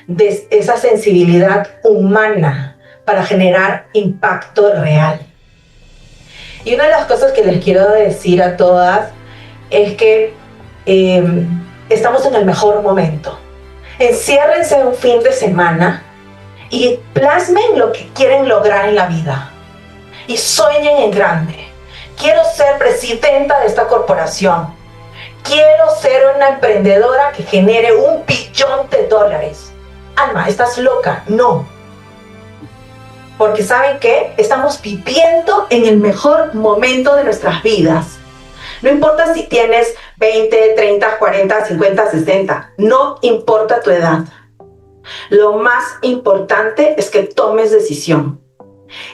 de esa sensibilidad humana para generar impacto real. Y una de las cosas que les quiero decir a todas es que estamos en el mejor momento. Enciérrense un fin de semana y plasmen lo que quieren lograr en la vida. Y sueñen en grande. Quiero ser presidenta de esta corporación. Quiero ser una emprendedora que genere $1 billón. Alma, ¿estás loca? No. Porque ¿saben qué? Estamos viviendo en el mejor momento de nuestras vidas. No importa si tienes 20, 30, 40, 50, 60. No importa tu edad. Lo más importante es que tomes decisión.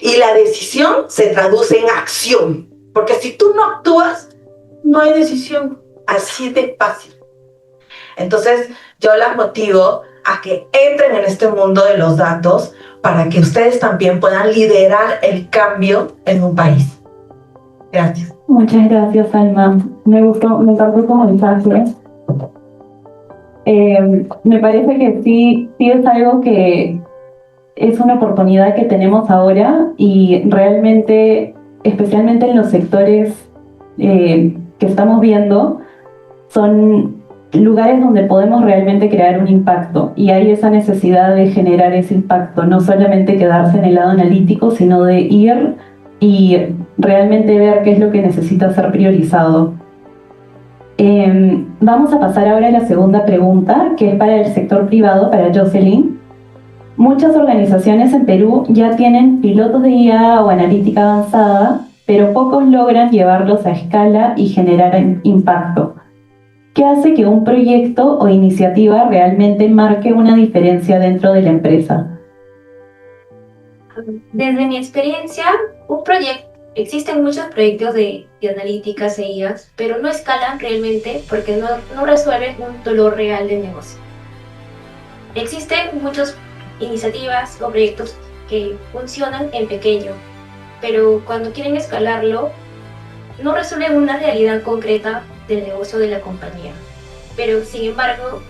Y la decisión se traduce en acción. Porque si tú no actúas, no hay decisión. Así de fácil. Entonces, yo las motivo a que entren en este mundo de los datos para que ustedes también puedan liderar el cambio en un país. Gracias. Muchas gracias, Alma. Me encantó tu mensaje. Me parece que sí es algo que es una oportunidad que tenemos ahora y realmente, especialmente en los sectores que estamos viendo, son lugares donde podemos realmente crear un impacto y hay esa necesidad de generar ese impacto, no solamente quedarse en el lado analítico, sino de ir y realmente ver qué es lo que necesita ser priorizado. Vamos a pasar ahora a la segunda pregunta, que es para el sector privado, para Jocelyn. Muchas organizaciones en Perú ya tienen pilotos de IA o analítica avanzada pero pocos logran llevarlos a escala y generar impacto. ¿Qué hace que un proyecto o iniciativa realmente marque una diferencia dentro de la empresa? Desde mi experiencia, existen muchos proyectos de analíticas e IAs, pero no escalan realmente porque no resuelven un dolor real del negocio. Existen muchas iniciativas o proyectos que funcionan en pequeño, pero cuando quieren escalarlo, no resuelven una realidad concreta del negocio de la compañía. Pero, sin embargo,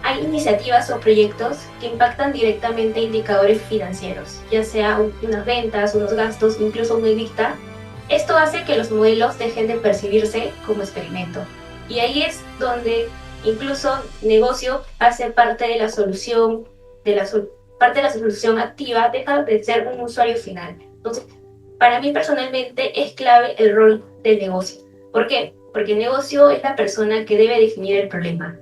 hay iniciativas o proyectos que impactan directamente indicadores financieros, ya sea unas ventas, unos gastos, incluso un EBITDA. Esto hace que los modelos dejen de percibirse como experimento. Y ahí es donde incluso negocio hace parte de la solución, parte de la solución activa, deja de ser un usuario final. Entonces, para mí personalmente es clave el rol del negocio. ¿Por qué? Porque el negocio es la persona que debe definir el problema.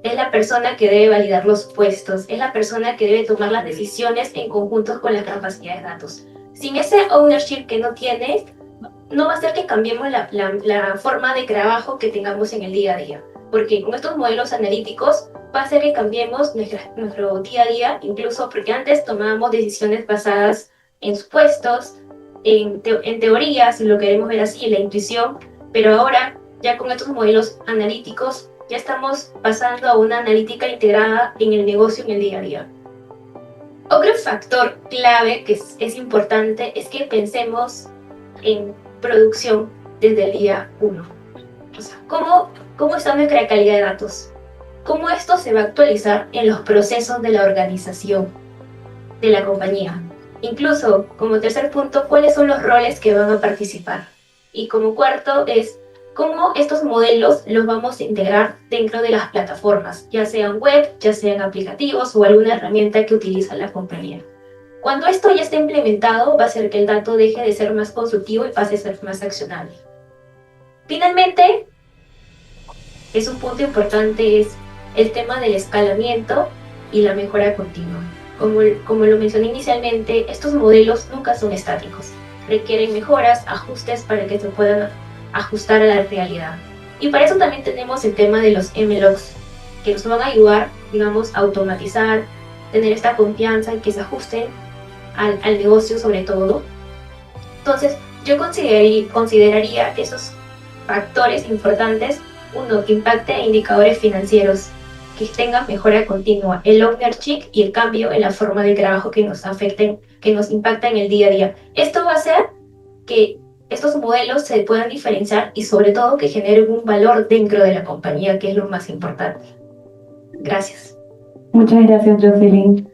Es la persona que debe validar los puestos, es la persona que debe tomar las decisiones en conjunto con la capacidad de datos. Sin ese ownership que no tiene, no va a ser que cambiemos la forma de trabajo que tengamos en el día a día. Porque con estos modelos analíticos va a ser que cambiemos nuestro día a día, incluso porque antes tomábamos decisiones basadas en supuestos, en teorías, si lo queremos ver así, en la intuición, pero ahora ya con estos modelos analíticos ya estamos pasando a una analítica integrada en el negocio en el día a día. Otro factor clave que es importante es que pensemos en producción desde el día 1. O sea, ¿cómo está nuestra calidad de datos? ¿Cómo esto se va a actualizar en los procesos de la organización, de la compañía? Incluso, como tercer punto, ¿cuáles son los roles que van a participar? Y como cuarto es cómo estos modelos los vamos a integrar dentro de las plataformas, ya sean web, ya sean aplicativos o alguna herramienta que utiliza la compañía. Cuando esto ya esté implementado, va a hacer que el dato deje de ser más consultivo y pase a ser más accionable. Finalmente, es un punto importante, es el tema del escalamiento y la mejora continua. Como lo mencioné inicialmente, estos modelos nunca son estáticos. Requieren mejoras, ajustes para que se puedan ajustar a la realidad. Y para eso también tenemos el tema de los MLOps, que nos van a ayudar, digamos, a automatizar, tener esta confianza y que se ajusten al negocio sobre todo. Entonces, yo consideraría que esos factores importantes, uno, que impacte a indicadores financieros, que tengan mejora continua, el ownership y el cambio en la forma de trabajo que nos afecten, que nos impactan en el día a día. Esto va a hacer que estos modelos se puedan diferenciar y sobre todo que generen un valor dentro de la compañía, que es lo más importante. Gracias. Muchas gracias, Jocelyn.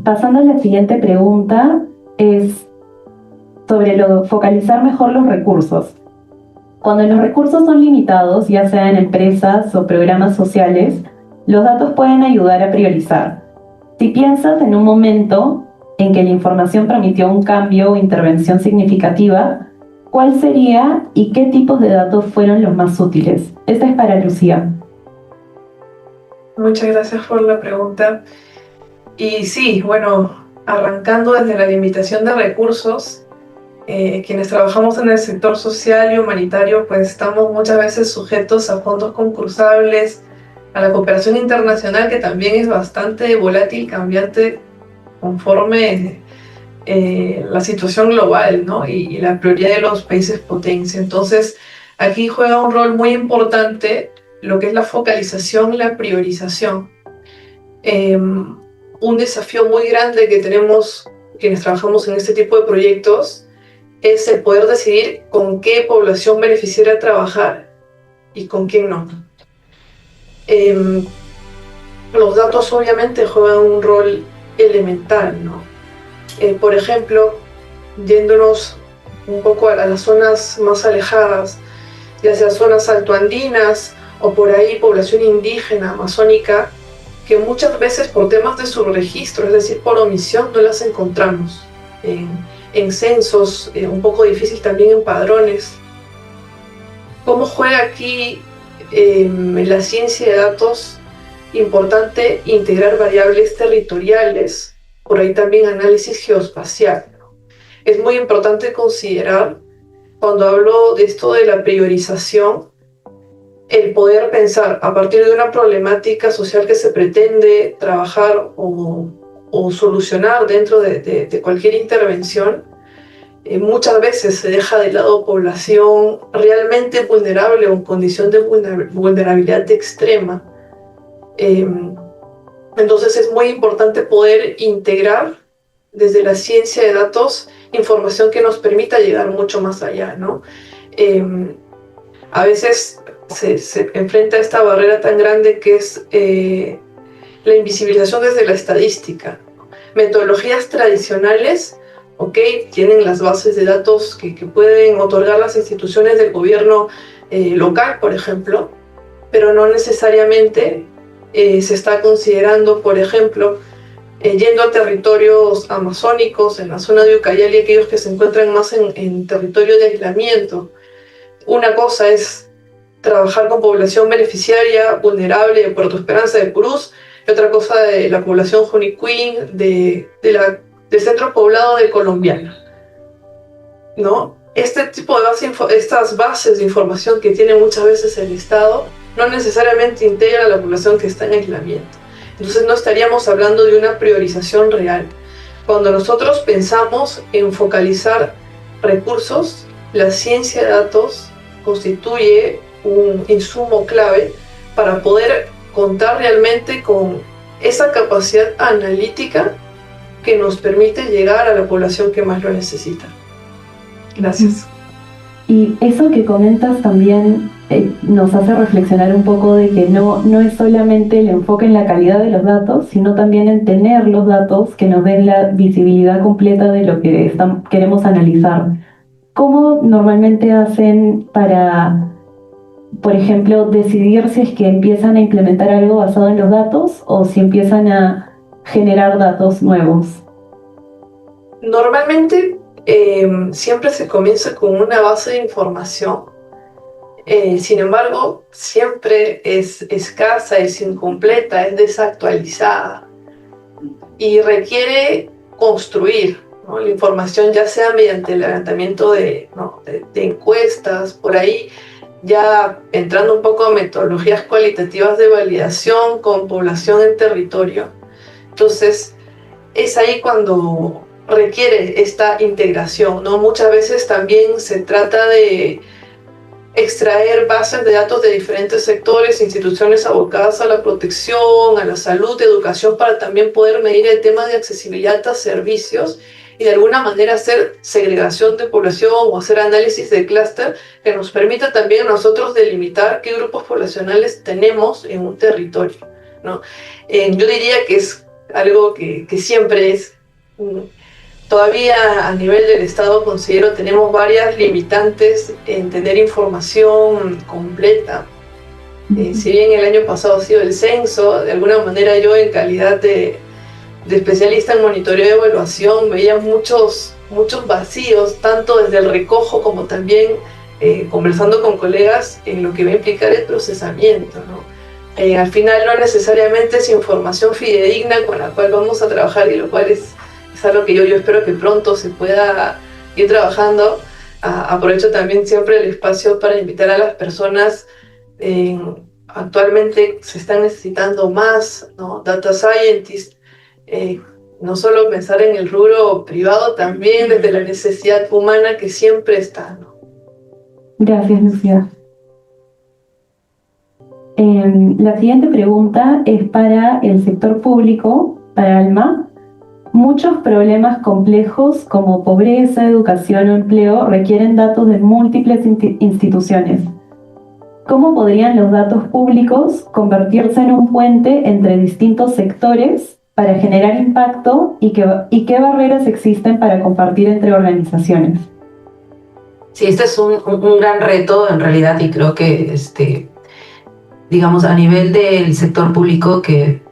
Pasando a la siguiente pregunta, es sobre focalizar mejor los recursos. Cuando los recursos son limitados, ya sea en empresas o programas sociales, los datos pueden ayudar a priorizar. Si piensas en un momento en que la información permitió un cambio o intervención significativa, ¿cuál sería y qué tipos de datos fueron los más útiles? Esta es para Lucía. Muchas gracias por la pregunta. Y sí, bueno, arrancando desde la limitación de recursos, quienes trabajamos en el sector social y humanitario, pues estamos muchas veces sujetos a fondos concursables, a la cooperación internacional, que también es bastante volátil y cambiante conforme la situación global, ¿no? y la prioridad de los países potencia. Entonces, aquí juega un rol muy importante lo que es la focalización y la priorización. Un desafío muy grande que tenemos quienes trabajamos en este tipo de proyectos es el poder decidir con qué población beneficiaria trabajar y con quién no. Los datos obviamente juegan un rol elemental, ¿no? Por ejemplo, yéndonos un poco a las zonas más alejadas, ya sea zonas altoandinas o por ahí población indígena, amazónica, que muchas veces por temas de subregistro, es decir, por omisión, no las encontramos en censos, un poco difícil también en padrones. ¿Cómo juega aquí la ciencia de datos? Importante integrar variables territoriales, por ahí también análisis geoespacial. es muy importante considerar, cuando hablo de esto de la priorización, el poder pensar a partir de una problemática social que se pretende trabajar o solucionar dentro de cualquier intervención. Muchas veces se deja de lado población realmente vulnerable o en condición de vulnerabilidad extrema. Entonces es muy importante poder integrar desde la ciencia de datos información que nos permita llegar mucho más allá, ¿no? A veces se enfrenta a esta barrera tan grande que es la invisibilización desde la estadística. Metodologías tradicionales, tienen las bases de datos que pueden otorgar las instituciones del gobierno local, por ejemplo, pero no necesariamente se está considerando, por ejemplo, yendo a territorios amazónicos, en la zona de Ucayali, aquellos que se encuentran más en territorio de aislamiento. Una cosa es trabajar con población beneficiaria vulnerable de Puerto Esperanza, de Purús, y otra cosa de la población Junicuín, del centro poblado de Colombiana, ¿no? Este tipo de estas bases de información que tiene muchas veces el Estado no necesariamente integra a la población que está en aislamiento. Entonces no estaríamos hablando de una priorización real. Cuando nosotros pensamos en focalizar recursos, la ciencia de datos constituye un insumo clave para poder contar realmente con esa capacidad analítica que nos permite llegar a la población que más lo necesita. Gracias. Y eso que comentas también nos hace reflexionar un poco de que no es solamente el enfoque en la calidad de los datos, sino también en tener los datos que nos den la visibilidad completa de lo que queremos analizar. ¿Cómo normalmente hacen para, por ejemplo, decidir si es que empiezan a implementar algo basado en los datos o si empiezan a generar datos nuevos? Normalmente siempre se comienza con una base de información. Sin embargo, siempre es escasa, es incompleta, es desactualizada y requiere construir, ¿no?, la información, ya sea mediante el levantamiento de encuestas, por ahí ya entrando un poco a metodologías cualitativas de validación con población en territorio. Entonces, es ahí cuando requiere esta integración, ¿no? Muchas veces también se trata de extraer bases de datos de diferentes sectores, instituciones abocadas a la protección, a la salud, educación, para también poder medir el tema de accesibilidad a servicios y de alguna manera hacer segregación de población o hacer análisis de clúster que nos permita también a nosotros delimitar qué grupos poblacionales tenemos en un territorio, ¿no? Yo diría que es algo que siempre es... Todavía a nivel del Estado considero tenemos varias limitantes en tener información completa. Si bien el año pasado ha sido el censo, de alguna manera yo en calidad de especialista en monitoreo y evaluación veía muchos vacíos, tanto desde el recojo como también conversando con colegas en lo que va a implicar el procesamiento, ¿no? Al final no necesariamente es información fidedigna con la cual vamos a trabajar, y lo cual es algo que yo espero que pronto se pueda ir trabajando. Aprovecho también siempre el espacio para invitar a las personas. Actualmente se están necesitando más, ¿no?, data scientists, no solo pensar en el rubro privado, también desde la necesidad humana que siempre está, ¿no? Gracias, Lucía. La siguiente pregunta es para el sector público, para Alma. Muchos problemas complejos como pobreza, educación o empleo requieren datos de múltiples instituciones. ¿Cómo podrían los datos públicos convertirse en un puente entre distintos sectores para generar impacto y qué barreras existen para compartir entre organizaciones? Sí, este es un gran reto en realidad, y creo que digamos a nivel del sector público, que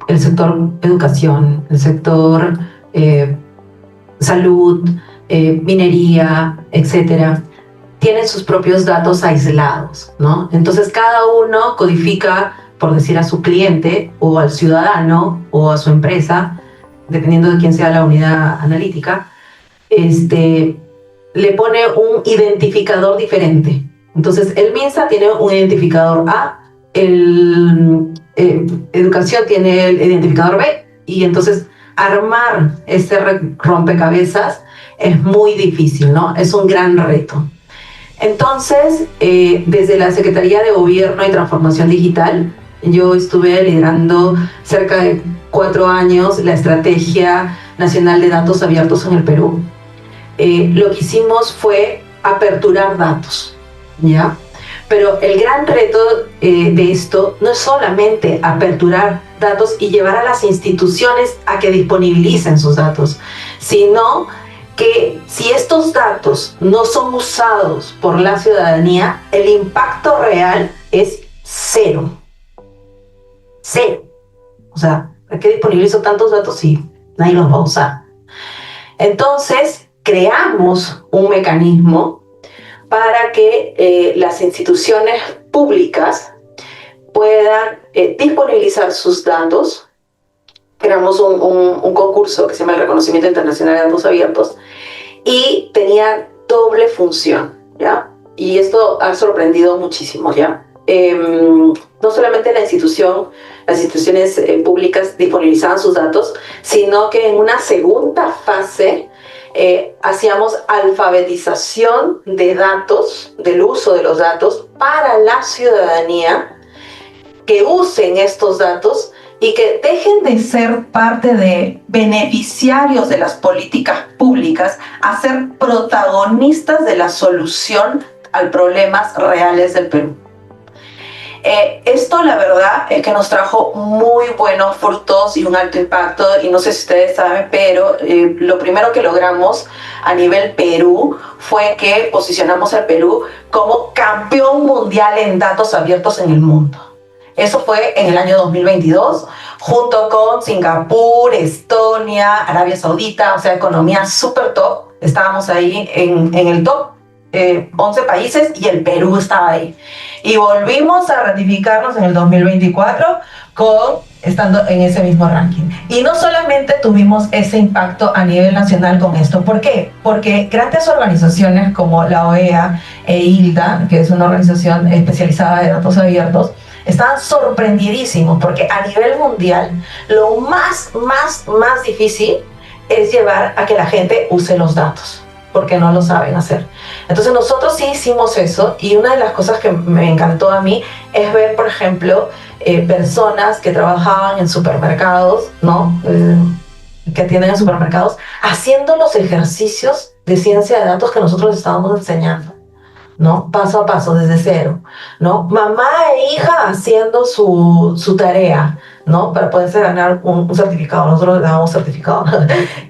el sector educación, el sector salud, minería, etcétera, tienen sus propios datos aislados, ¿no? Entonces cada uno codifica, por decir, a su cliente o al ciudadano o a su empresa, dependiendo de quién sea la unidad analítica, le pone un identificador diferente. Entonces, el MINSA tiene un identificador A, Educación tiene el identificador B, y entonces armar ese rompecabezas es muy difícil, ¿no? Es un gran reto. Entonces, desde la Secretaría de Gobierno y Transformación Digital, yo estuve liderando cerca de 4 años la Estrategia Nacional de Datos Abiertos en el Perú. Lo que hicimos fue aperturar datos, ¿ya? Pero el gran reto de esto no es solamente aperturar datos y llevar a las instituciones a que disponibilicen sus datos, sino que si estos datos no son usados por la ciudadanía, el impacto real es cero. Cero. O sea, ¿para qué disponibilizo tantos datos si nadie los va a usar? Entonces, creamos un mecanismo para que las instituciones públicas puedan disponibilizar sus datos. Creamos un concurso que se llama el Reconocimiento Internacional de Datos Abiertos y tenía doble función, ¿ya? Y esto ha sorprendido muchísimo, ¿ya? No solamente las instituciones públicas disponibilizaban sus datos, sino que en una segunda fase hacíamos alfabetización de datos, del uso de los datos para la ciudadanía, que usen estos datos y que dejen de ser parte de beneficiarios de las políticas públicas a ser protagonistas de la solución a problemas reales del Perú. Esto la verdad es que nos trajo muy buenos frutos y un alto impacto, y no sé si ustedes saben, pero lo primero que logramos a nivel Perú fue que posicionamos al Perú como campeón mundial en datos abiertos en el mundo. Eso fue en el año 2022, junto con Singapur, Estonia, Arabia Saudita, o sea, economía súper top. Estábamos ahí en el top 11 países y el Perú estaba ahí. Y volvimos a ratificarnos en el 2024 estando en ese mismo ranking. Y no solamente tuvimos ese impacto a nivel nacional con esto. ¿Por qué? Porque grandes organizaciones como la OEA e ILDA, que es una organización especializada de datos abiertos, estaban sorprendidísimos porque a nivel mundial lo más difícil es llevar a que la gente use los datos, porque no lo saben hacer. Entonces nosotros sí hicimos eso, y una de las cosas que me encantó a mí es ver, por ejemplo, personas que trabajaban en supermercados, ¿no? Que atienden en supermercados, haciendo los ejercicios de ciencia de datos que nosotros estábamos enseñando, ¿no? Paso a paso, desde cero, ¿no? Mamá e hija haciendo su tarea, ¿no? Para poderse ganar un certificado. Nosotros le dábamos certificado.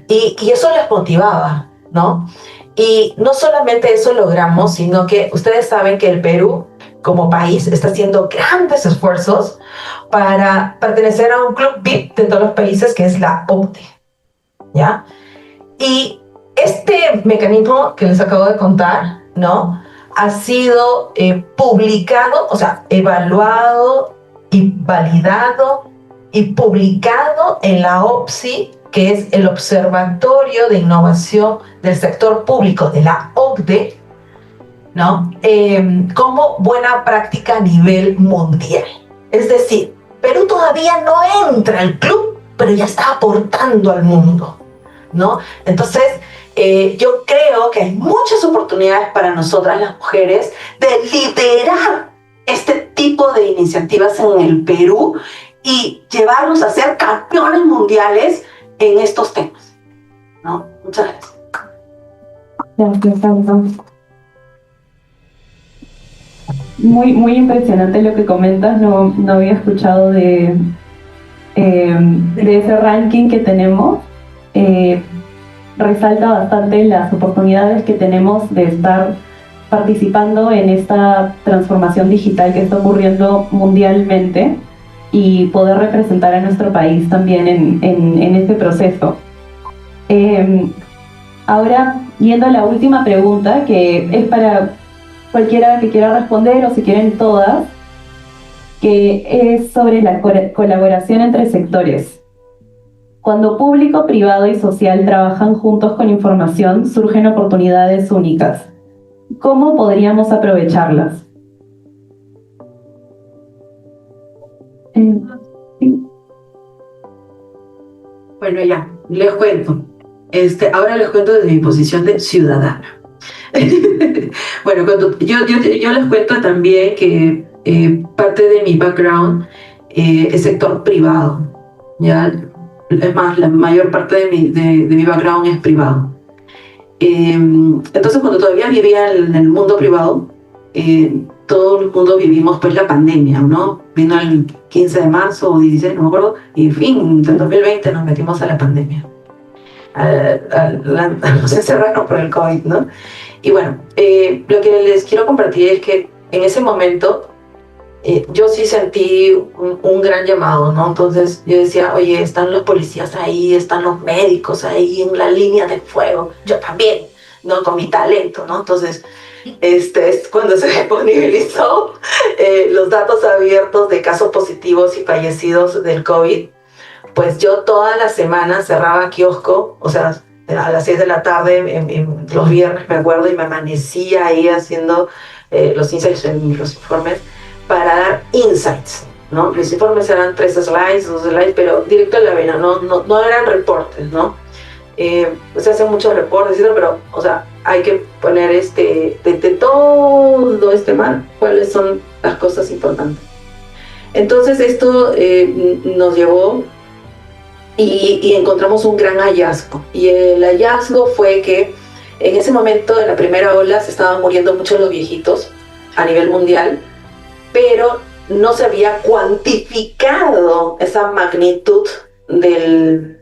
y eso les motivaba, ¿no? Y no solamente eso logramos, sino que ustedes saben que el Perú, como país, está haciendo grandes esfuerzos para pertenecer a un club VIP de todos los países, que es la OCDE, ¿ya? Y este mecanismo que les acabo de contar, ¿no?, ha sido publicado, o sea, evaluado y validado y publicado en la OPSI, que es el Observatorio de Innovación del Sector Público de la OCDE, ¿no? Como buena práctica a nivel mundial. Es decir, Perú todavía no entra al club, pero ya está aportando al mundo, ¿no? Entonces, yo creo que hay muchas oportunidades para nosotras las mujeres de liderar este tipo de iniciativas en el Perú y llevarnos a ser campeones mundiales en estos temas, ¿no? Muchas gracias. Gracias, Sandra. Muy impresionante lo que comentas. No había escuchado de ese ranking que tenemos. Resalta bastante las oportunidades que tenemos de estar participando en esta transformación digital que está ocurriendo mundialmente y poder representar a nuestro país también en este proceso. Ahora, yendo a la última pregunta, que es para cualquiera que quiera responder, o si quieren todas, que es sobre la colaboración entre sectores. Cuando público, privado y social trabajan juntos con información, surgen oportunidades únicas. ¿Cómo podríamos aprovecharlas? Bueno, ya, les cuento. Ahora les cuento desde mi posición de ciudadana. Bueno, yo les cuento también que parte de mi background es sector privado. ¿Ya? Es más, la mayor parte de mi background es privado. Entonces, cuando todavía vivía en el mundo privado, todo el mundo vivimos pues la pandemia, ¿no? Vino el 15 de marzo o 16, no me acuerdo, y en fin, en 2020 nos metimos a la pandemia. Nos encerraron por el COVID, ¿no? Y bueno, lo que les quiero compartir es que en ese momento yo sí sentí un gran llamado, ¿no? Entonces yo decía, oye, están los policías ahí, están los médicos ahí en la línea de fuego, yo también, ¿no? Con mi talento, ¿no? Entonces, es cuando se disponibilizó los datos abiertos de casos positivos y fallecidos del COVID, pues yo toda la semana cerraba kiosco, o sea, a las 6 de la tarde, los viernes me acuerdo, y me amanecía ahí haciendo los insights en los informes para dar insights, ¿no? Los informes eran 3 slides, 2 slides, pero directo a la vena, no eran reportes, ¿no? Se hacen muchos reportes, pero, o sea, hay que poner de todo este mar, cuáles son las cosas importantes. Entonces esto nos llevó y encontramos un gran hallazgo. Y el hallazgo fue que en ese momento, en la primera ola, se estaban muriendo muchos los viejitos a nivel mundial, pero no se había cuantificado esa magnitud del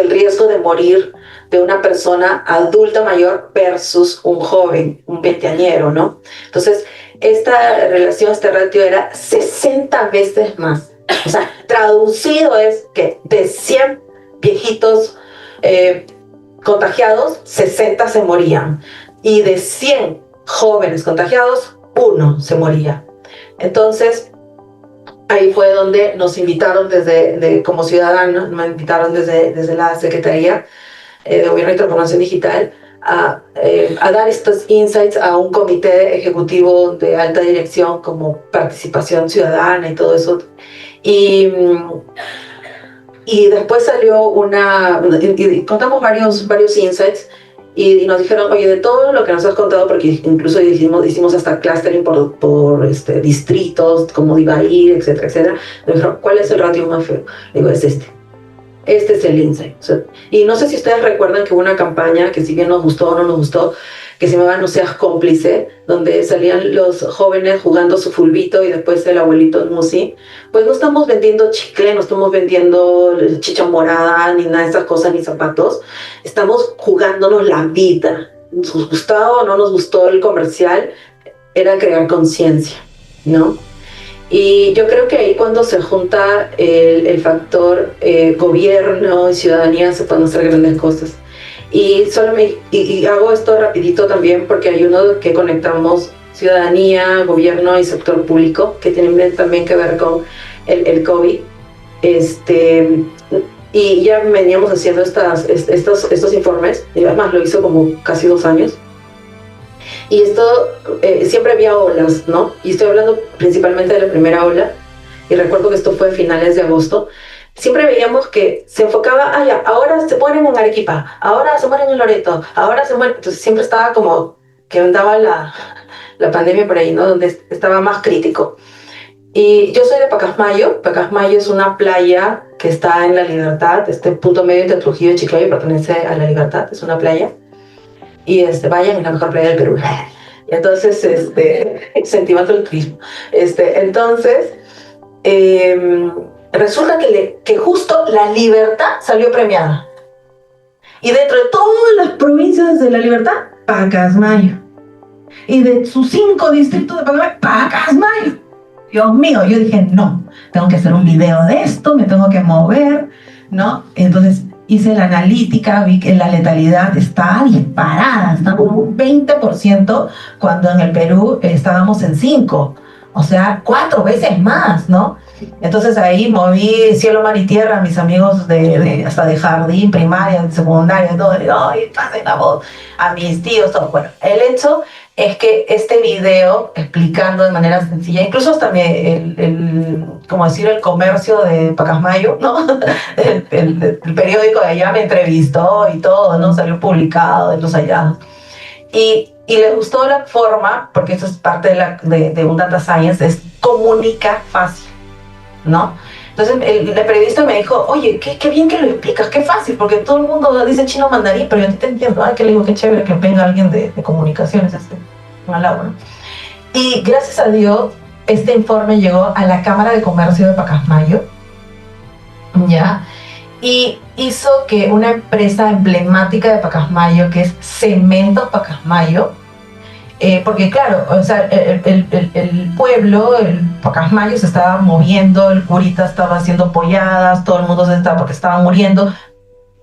riesgo de morir de una persona adulta mayor versus un joven, un veinteañero, ¿no? Entonces, esta relación, este ratio era 60 veces más. O sea, traducido es que de 100 viejitos contagiados, 60 se morían. Y de 100 jóvenes contagiados, 1 se moría. Entonces, ahí fue donde nos invitaron como ciudadanos, me invitaron desde la Secretaría de Gobierno y Transformación Digital a dar estos insights a un comité ejecutivo de alta dirección como participación ciudadana y todo eso. Y después salió y contamos varios insights y nos dijeron, oye, de todo lo que nos has contado, porque incluso hicimos hasta clustering por distritos, cómo iba a ir, etcétera, etcétera. Nos dijeron, ¿cuál es el ratio más feo? Digo, es este es el insight. O sea, y no sé si ustedes recuerdan que hubo una campaña que, si bien nos gustó o no nos gustó, que se llamaba No Seas Cómplice, donde salían los jóvenes jugando su fulbito y después el abuelito Musi. Pues no estamos vendiendo chicle, no estamos vendiendo chicha morada, ni nada de esas cosas, ni zapatos. Estamos jugándonos la vida. Nos gustó o no nos gustó el comercial, era crear conciencia, ¿no? Y yo creo que ahí, cuando se junta el factor gobierno y ciudadanía, se pueden hacer grandes cosas. Y hago esto rapidito también porque hay uno que conectamos ciudadanía, gobierno y sector público, que tienen también que ver con el COVID. Y ya veníamos haciendo estos informes, y además lo hizo como casi 2 años. Y esto, siempre había olas, ¿no? Y estoy hablando principalmente de la primera ola, y recuerdo que esto fue a finales de agosto. Siempre veíamos que se enfocaba, ahora se mueren en Arequipa, ahora se mueren en Loreto, ahora se mueren. Entonces siempre estaba como que andaba la pandemia por ahí, ¿no? Donde estaba más crítico. Y yo soy de Pacasmayo. Pacasmayo es una playa que está en La Libertad, punto medio entre Trujillo y Chiclayo, pertenece a La Libertad, es una playa. Y vayan, es la mejor playa del Perú. Y entonces, incentivando el turismo. Entonces, resulta que justo La Libertad salió premiada. Y dentro de todas las provincias de La Libertad, Pacasmayo. Y de sus 5 distritos de Pacasmayo, Pacasmayo. Dios mío, yo dije, no, tengo que hacer un video de esto, me tengo que mover, ¿no? Entonces hice la analítica, vi que la letalidad está disparada, está como un 20%, cuando en el Perú estábamos en 5%, o sea, 4 veces más, ¿no? Entonces ahí moví cielo, mar y tierra a mis amigos hasta de jardín, primaria, secundaria, todo, ¡ay, pasen la voz! A mis tíos, todo. Bueno, el hecho es que este video explicando de manera sencilla, incluso hasta como decir, el comercio de Pacasmayo, ¿no? El periódico de allá me entrevistó y todo, ¿no? Salió publicado de los hallazgos. Y les gustó la forma, porque esto es parte de un data science, es comunica fácil, ¿no? Entonces el periodista me dijo, oye, qué bien que lo explicas, qué fácil, porque todo el mundo dice chino mandarín, pero yo a ti te entiendo. Ay, que le digo, qué chévere que venga alguien de comunicaciones, un halago, ¿no? Y gracias a Dios, este informe llegó a la Cámara de Comercio de Pacasmayo, ¿ya? Y hizo que una empresa emblemática de Pacasmayo, que es Cemento Pacasmayo, porque claro, o sea, el pueblo, el Pacasmayo se estaba moviendo, el curita estaba haciendo polladas, todo el mundo se estaba, porque estaban muriendo,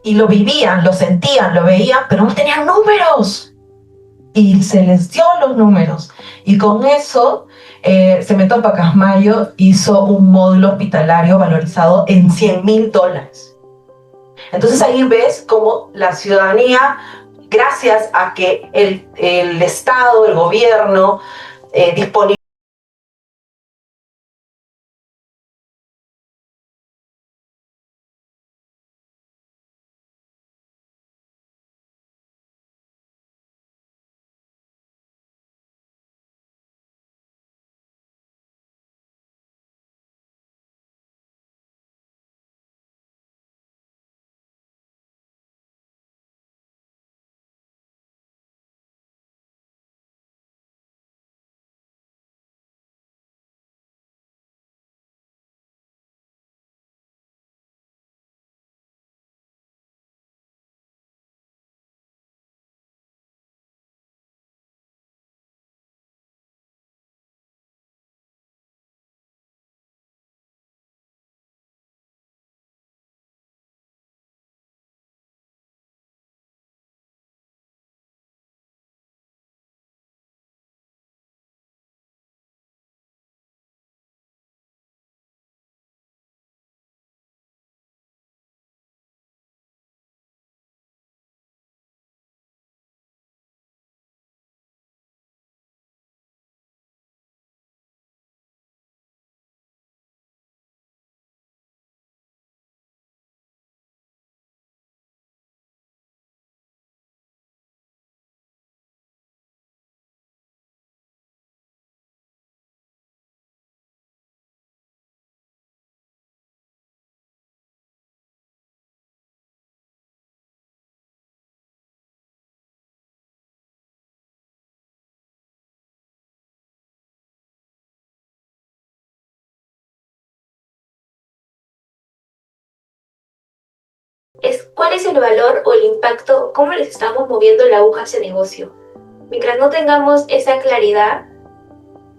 y lo vivían, lo sentían, lo veían, pero no tenían números. Y se les dio los números. Y con eso, Cemento Pacasmayo hizo un módulo hospitalario valorizado en $100,000. Entonces ahí ves cómo la ciudadanía, gracias a que el Estado, el gobierno, disponible. Es cuál es el valor o el impacto, cómo les estamos moviendo la aguja hacia negocio. Mientras no tengamos esa claridad,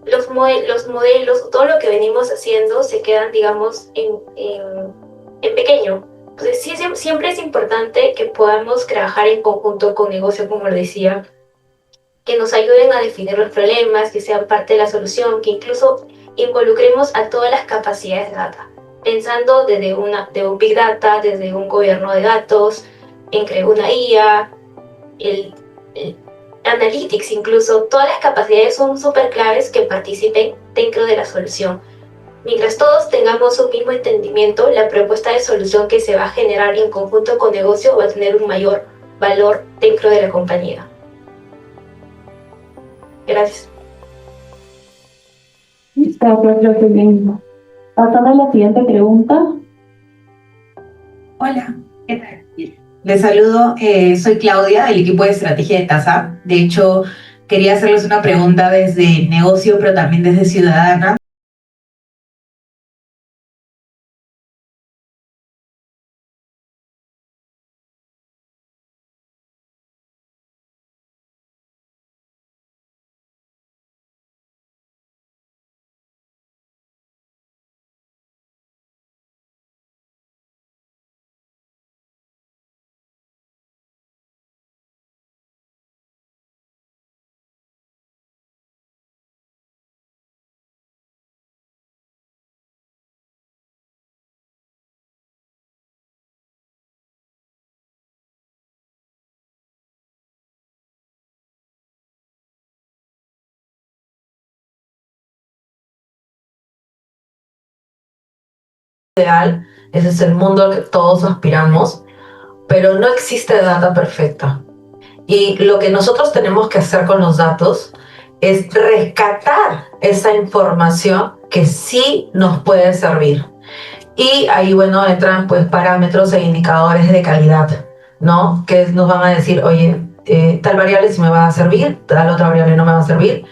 los modelos, todo lo que venimos haciendo se quedan, digamos, en pequeño. Entonces, sí, siempre es importante que podamos trabajar en conjunto con negocio, como lo decía, que nos ayuden a definir los problemas, que sean parte de la solución, que incluso involucremos a todas las capacidades de data, pensando de un Big Data, desde un gobierno de datos, entre una IA, el Analytics incluso, todas las capacidades son súper claves que participen dentro de la solución. Mientras todos tengamos un mismo entendimiento, la propuesta de solución que se va a generar en conjunto con negocio va a tener un mayor valor dentro de la compañía. Gracias. Está, pues creo que bien. Pasando a la siguiente pregunta. Hola, ¿qué tal? Les saludo, soy Claudia, del equipo de estrategia de TASA. De hecho, quería hacerles una pregunta desde negocio, pero también desde ciudadana. ideal, ese es el mundo al que todos aspiramos, pero no existe data perfecta. Y lo que nosotros tenemos que hacer con los datos es rescatar esa información que sí nos puede servir. Y ahí, bueno, entran pues parámetros e indicadores de calidad, ¿no? Que nos van a decir, oye, tal variable sí me va a servir, tal otra variable no me va a servir.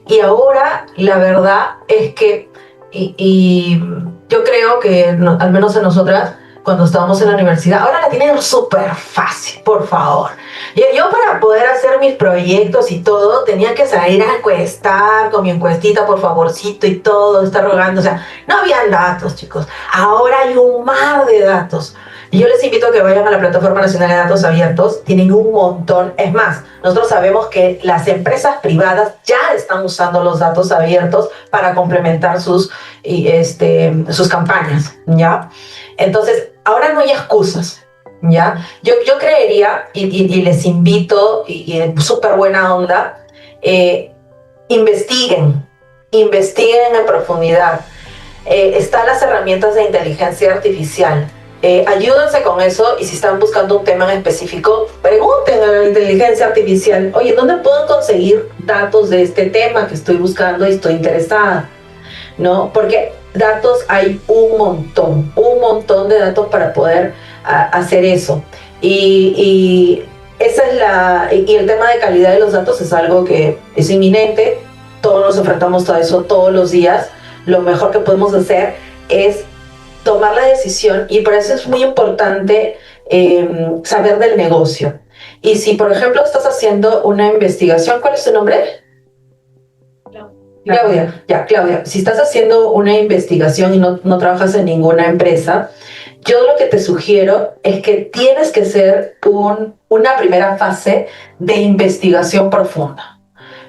Y ahora la verdad es que, y yo creo que al menos en nosotras, cuando estábamos en la universidad, ahora la tienen súper fácil, por favor. Yo para poder hacer mis proyectos y todo, tenía que salir a encuestar con mi encuestita, por favorcito y todo, estar rogando. O sea, no habían datos, chicos. Ahora hay un mar de datos. Y yo les invito a que vayan a la Plataforma Nacional de Datos Abiertos. Tienen un montón. Es más, nosotros sabemos que las empresas privadas ya están usando los datos abiertos para complementar sus campañas, ¿ya? Entonces, ahora no hay excusas, ¿ya? Yo creería, y les invito, y súper buena onda, investiguen en profundidad. Están las herramientas de inteligencia artificial. Ayúdense con eso, y si están buscando un tema en específico, pregunten a la inteligencia artificial, oye, ¿dónde puedo conseguir datos de este tema que estoy buscando y estoy interesada? ¿No? Porque datos hay un montón de datos para poder hacer eso. Y el tema de calidad de los datos es algo que es inminente. Todos nos enfrentamos a eso todos los días. Lo mejor que podemos hacer es tomar la decisión, y por eso es muy importante saber del negocio. Y si, por ejemplo, estás haciendo una investigación, ¿cuál es tu nombre? Claudia, si estás haciendo una investigación y no trabajas en ninguna empresa, yo lo que te sugiero es que tienes que hacer una primera fase de investigación profunda.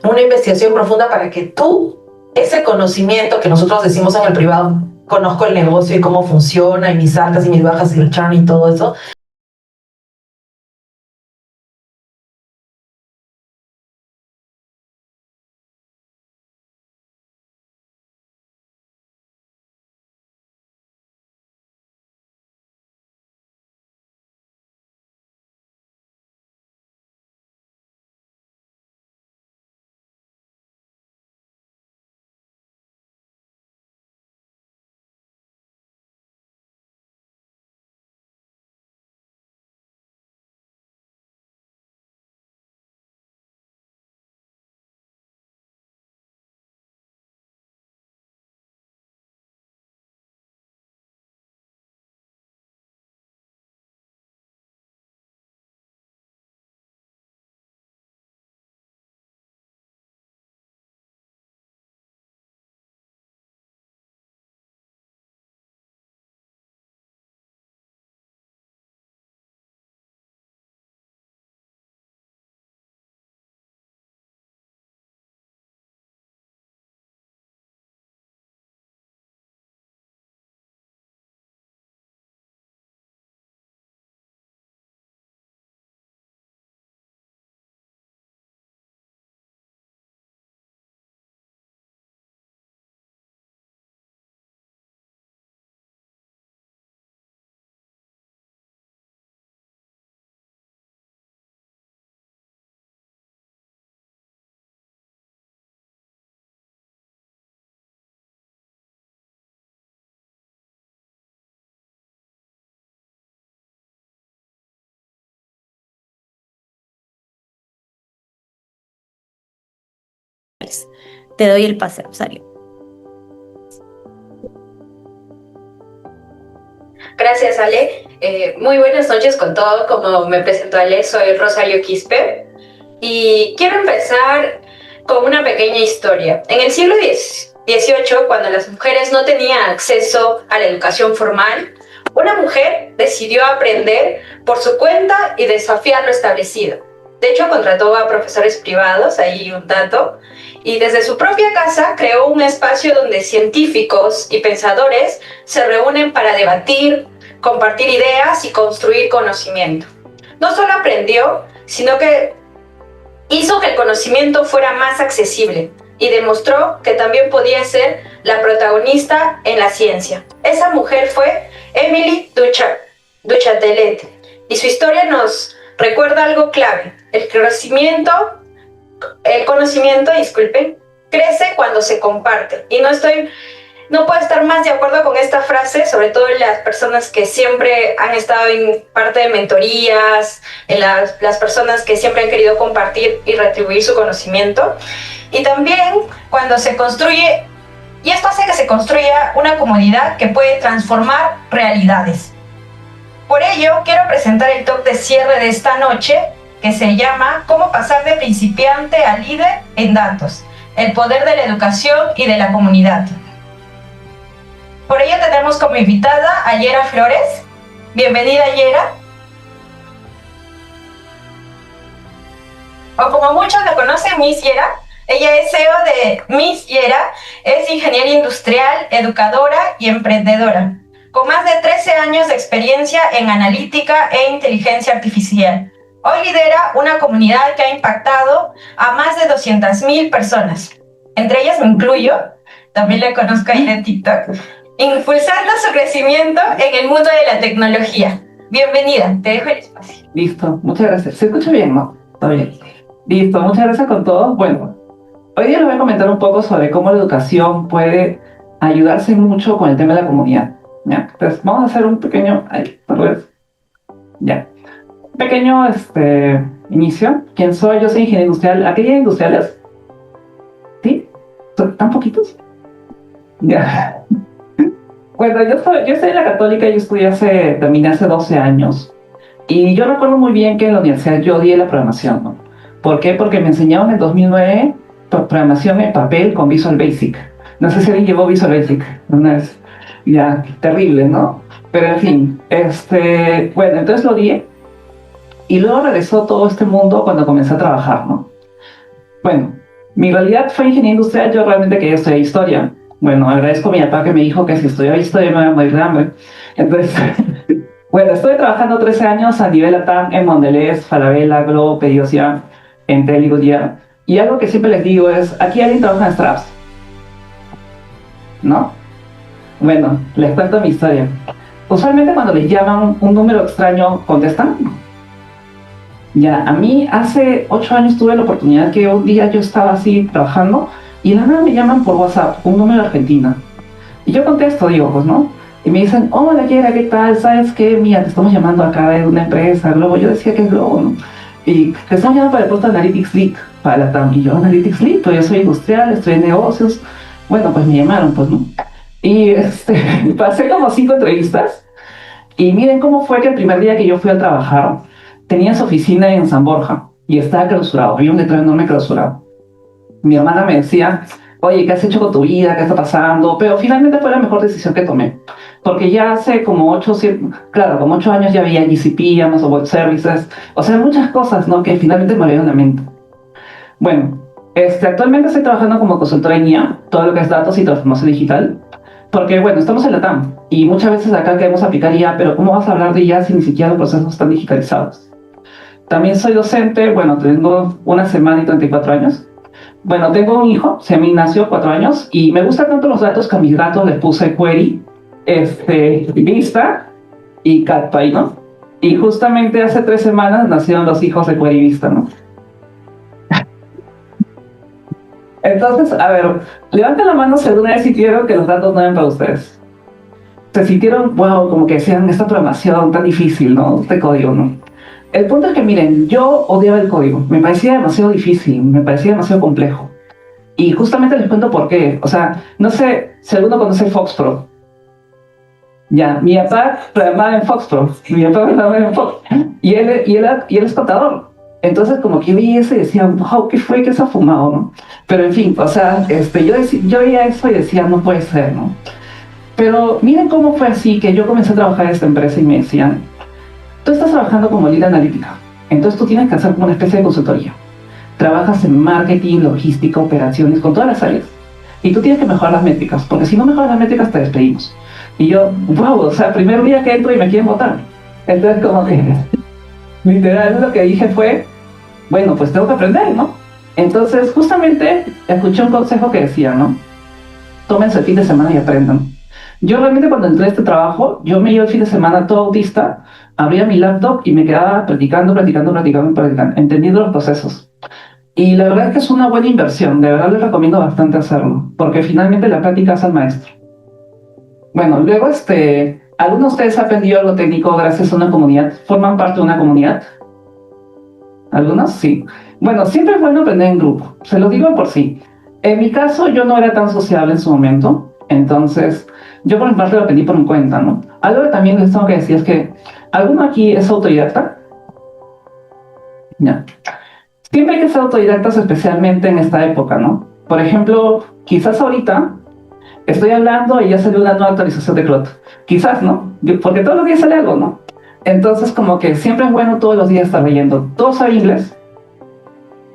Una investigación profunda para que tú, ese conocimiento que nosotros decimos en el privado, conozco el negocio y cómo funciona, y mis altas y mis bajas y el churn y todo eso, Te doy el pase, Rosario. Gracias, Ale. Muy buenas noches con todo. Como me presentó Ale, soy Rosario Quispe y quiero empezar con una pequeña historia. En el siglo XVIII, cuando las mujeres no tenían acceso a la educación formal, una mujer decidió aprender por su cuenta y desafiar lo establecido. De hecho, contrató a profesores privados, ahí un dato, y desde su propia casa creó un espacio donde científicos y pensadores se reúnen para debatir, compartir ideas y construir conocimiento. No solo aprendió, sino que hizo que el conocimiento fuera más accesible y demostró que también podía ser la protagonista en la ciencia. Esa mujer fue Émilie Duchatelet, y su historia nos recuerda algo clave: el conocimiento, crece cuando se comparte. Y no puedo estar más de acuerdo con esta frase, sobre todo en las personas que siempre han estado en parte de mentorías, en las personas que siempre han querido compartir y retribuir su conocimiento. Y también cuando se construye, y esto hace que se construya una comunidad que puede transformar realidades. Por ello, quiero presentar el talk de cierre de esta noche, que se llama ¿Cómo pasar de principiante a líder en datos? El poder de la educación y de la comunidad. Por ello tenemos como invitada a Yera Flores. Bienvenida, Yera. O como muchos la conocen, Miss Yera. Ella es CEO de Miss Yera, es ingeniera industrial, educadora y emprendedora, con más de 13 años de experiencia en analítica e inteligencia artificial. Hoy lidera una comunidad que ha impactado a más de 200,000 personas. Entre ellas me incluyo, también la conozco ahí de TikTok, impulsando su crecimiento en el mundo de la tecnología. Bienvenida, te dejo el espacio. Listo, muchas gracias. ¿Se escucha bien, no? Está bien. Listo, muchas gracias con todo. Bueno, hoy día les voy a comentar un poco sobre cómo la educación puede ayudarse mucho con el tema de la comunidad. ¿Ya? Entonces, vamos a hacer un pequeño... pequeño inicio. ¿Quién soy? Yo soy ingeniero industrial. ¿Aquellos industriales? ¿Sí? ¿Tan poquitos? Ya. Bueno, yo estoy en la Católica, terminé hace 12 años. Y yo recuerdo muy bien que en la universidad yo odié la programación, ¿no? ¿Por qué? Porque me enseñaron en 2009 programación en papel con Visual Basic. No sé si alguien llevó Visual Basic. Una vez. Ya, terrible, ¿no? Pero en fin, bueno, entonces lo odié. Y luego regresó todo este mundo cuando comencé a trabajar, ¿no? Bueno, mi realidad fue ingeniería industrial, yo realmente quería estudiar historia. Bueno, agradezco a mi papá que me dijo que si estudiaba historia me iba a morir de hambre. Entonces, bueno, estuve trabajando 13 años a nivel LATAM en Mondelez, Falabella, Globo, Pedidos Ya, Entel y Goodyear. Y algo que siempre les digo es, aquí alguien trabaja en Straps, ¿no? Bueno, les cuento mi historia. Usualmente cuando les llaman un número extraño, ¿contestan? Ya, a mí hace 8 años tuve la oportunidad que un día yo estaba así trabajando y de la nada me llaman por WhatsApp, un número de Argentina. Y yo contesto, digo, pues no. Y me dicen, hola, Yera, ¿qué tal? ¿Sabes qué? Mira, te estamos llamando acá de una empresa, Globo. Yo decía que es Globo, ¿no? Y te estamos llamando para el puesto de Analytics Lead, para la TAM. Y yo, Analytics Lead, pues yo soy industrial, estoy en negocios. Bueno, pues me llamaron, pues, ¿no? Y pasé como 5 entrevistas. Y miren cómo fue que el primer día que yo fui a trabajar, tenía su oficina en San Borja y estaba clausurado, había un letrero enorme clausurado. Mi hermana me decía, oye, ¿qué has hecho con tu vida? ¿Qué está pasando? Pero finalmente fue la mejor decisión que tomé, porque ya hace como 8 años ya había GCP, Amazon Web Services, o sea, muchas cosas, ¿no? Que finalmente me abrieron la mente. Bueno, actualmente estoy trabajando como consultora en IA, todo lo que es datos y transformación digital, porque, bueno, estamos en la TAM y muchas veces acá queremos aplicar IA, pero ¿cómo vas a hablar de IA si ni siquiera los procesos están digitalizados? También soy docente, bueno, tengo 1 semana y 34 años. Bueno, tengo un hijo, se llama Ignacio, 4 años, y me gustan tanto los datos que a mis gatos les puse Query, Vista y CatPy, ¿no? Y justamente hace 3 semanas nacieron los hijos de Query Vista, ¿no? Entonces, a ver, levanten la mano si alguna vez sintieron que los datos no eran para ustedes. Se sintieron, wow, como que decían, esta programación tan difícil, ¿no? Este código, ¿no? El punto es que, miren, yo odiaba el código. Me parecía demasiado difícil, me parecía demasiado complejo. Y justamente les cuento por qué. O sea, no sé si alguno conoce FoxPro. Ya, mi papá programaba en FoxPro. Y él es contador. Entonces, como que vi eso y decía, wow, ¿qué fue que se ha fumado, no? Pero en fin, o sea, yo veía eso y decía, no puede ser, ¿no? Pero miren cómo fue así que yo comencé a trabajar en esta empresa y me decían, tú estás trabajando como líder analítica, entonces tú tienes que hacer como una especie de consultoría. Trabajas en marketing, logística, operaciones, con todas las áreas. Y tú tienes que mejorar las métricas, porque si no mejoras las métricas te despedimos. Y yo, wow, o sea, primer día que entro y me quieren votar. Entonces, como que, literal, lo que dije fue, bueno, pues tengo que aprender, ¿no? Entonces, justamente, escuché un consejo que decía, ¿no? tómense el fin de semana y aprendan. Yo realmente cuando entré a este trabajo, yo me iba el fin de semana todo autista, abría mi laptop y me quedaba practicando, entendiendo los procesos. Y la verdad es que es una buena inversión, de verdad les recomiendo bastante hacerlo, porque finalmente la práctica hace al maestro. Bueno, luego ¿alguno de ustedes ha aprendido algo técnico gracias a una comunidad? ¿Forman parte de una comunidad? ¿Algunos? Sí. Bueno, siempre es bueno aprender en grupo, se lo digo por sí. En mi caso, yo no era tan sociable en su momento, entonces yo por mi parte lo aprendí por mi cuenta, ¿no? Algo que también les tengo que decir es que, ¿alguno aquí es autodidacta? Ya. Siempre hay que ser autodidactas, especialmente en esta época, ¿no? Por ejemplo, quizás ahorita estoy hablando y ya salió una nueva actualización de Clot. Quizás, ¿no? Porque todos los días sale algo, ¿no? Entonces, como que siempre es bueno todos los días estar leyendo. ¿Todos saben inglés?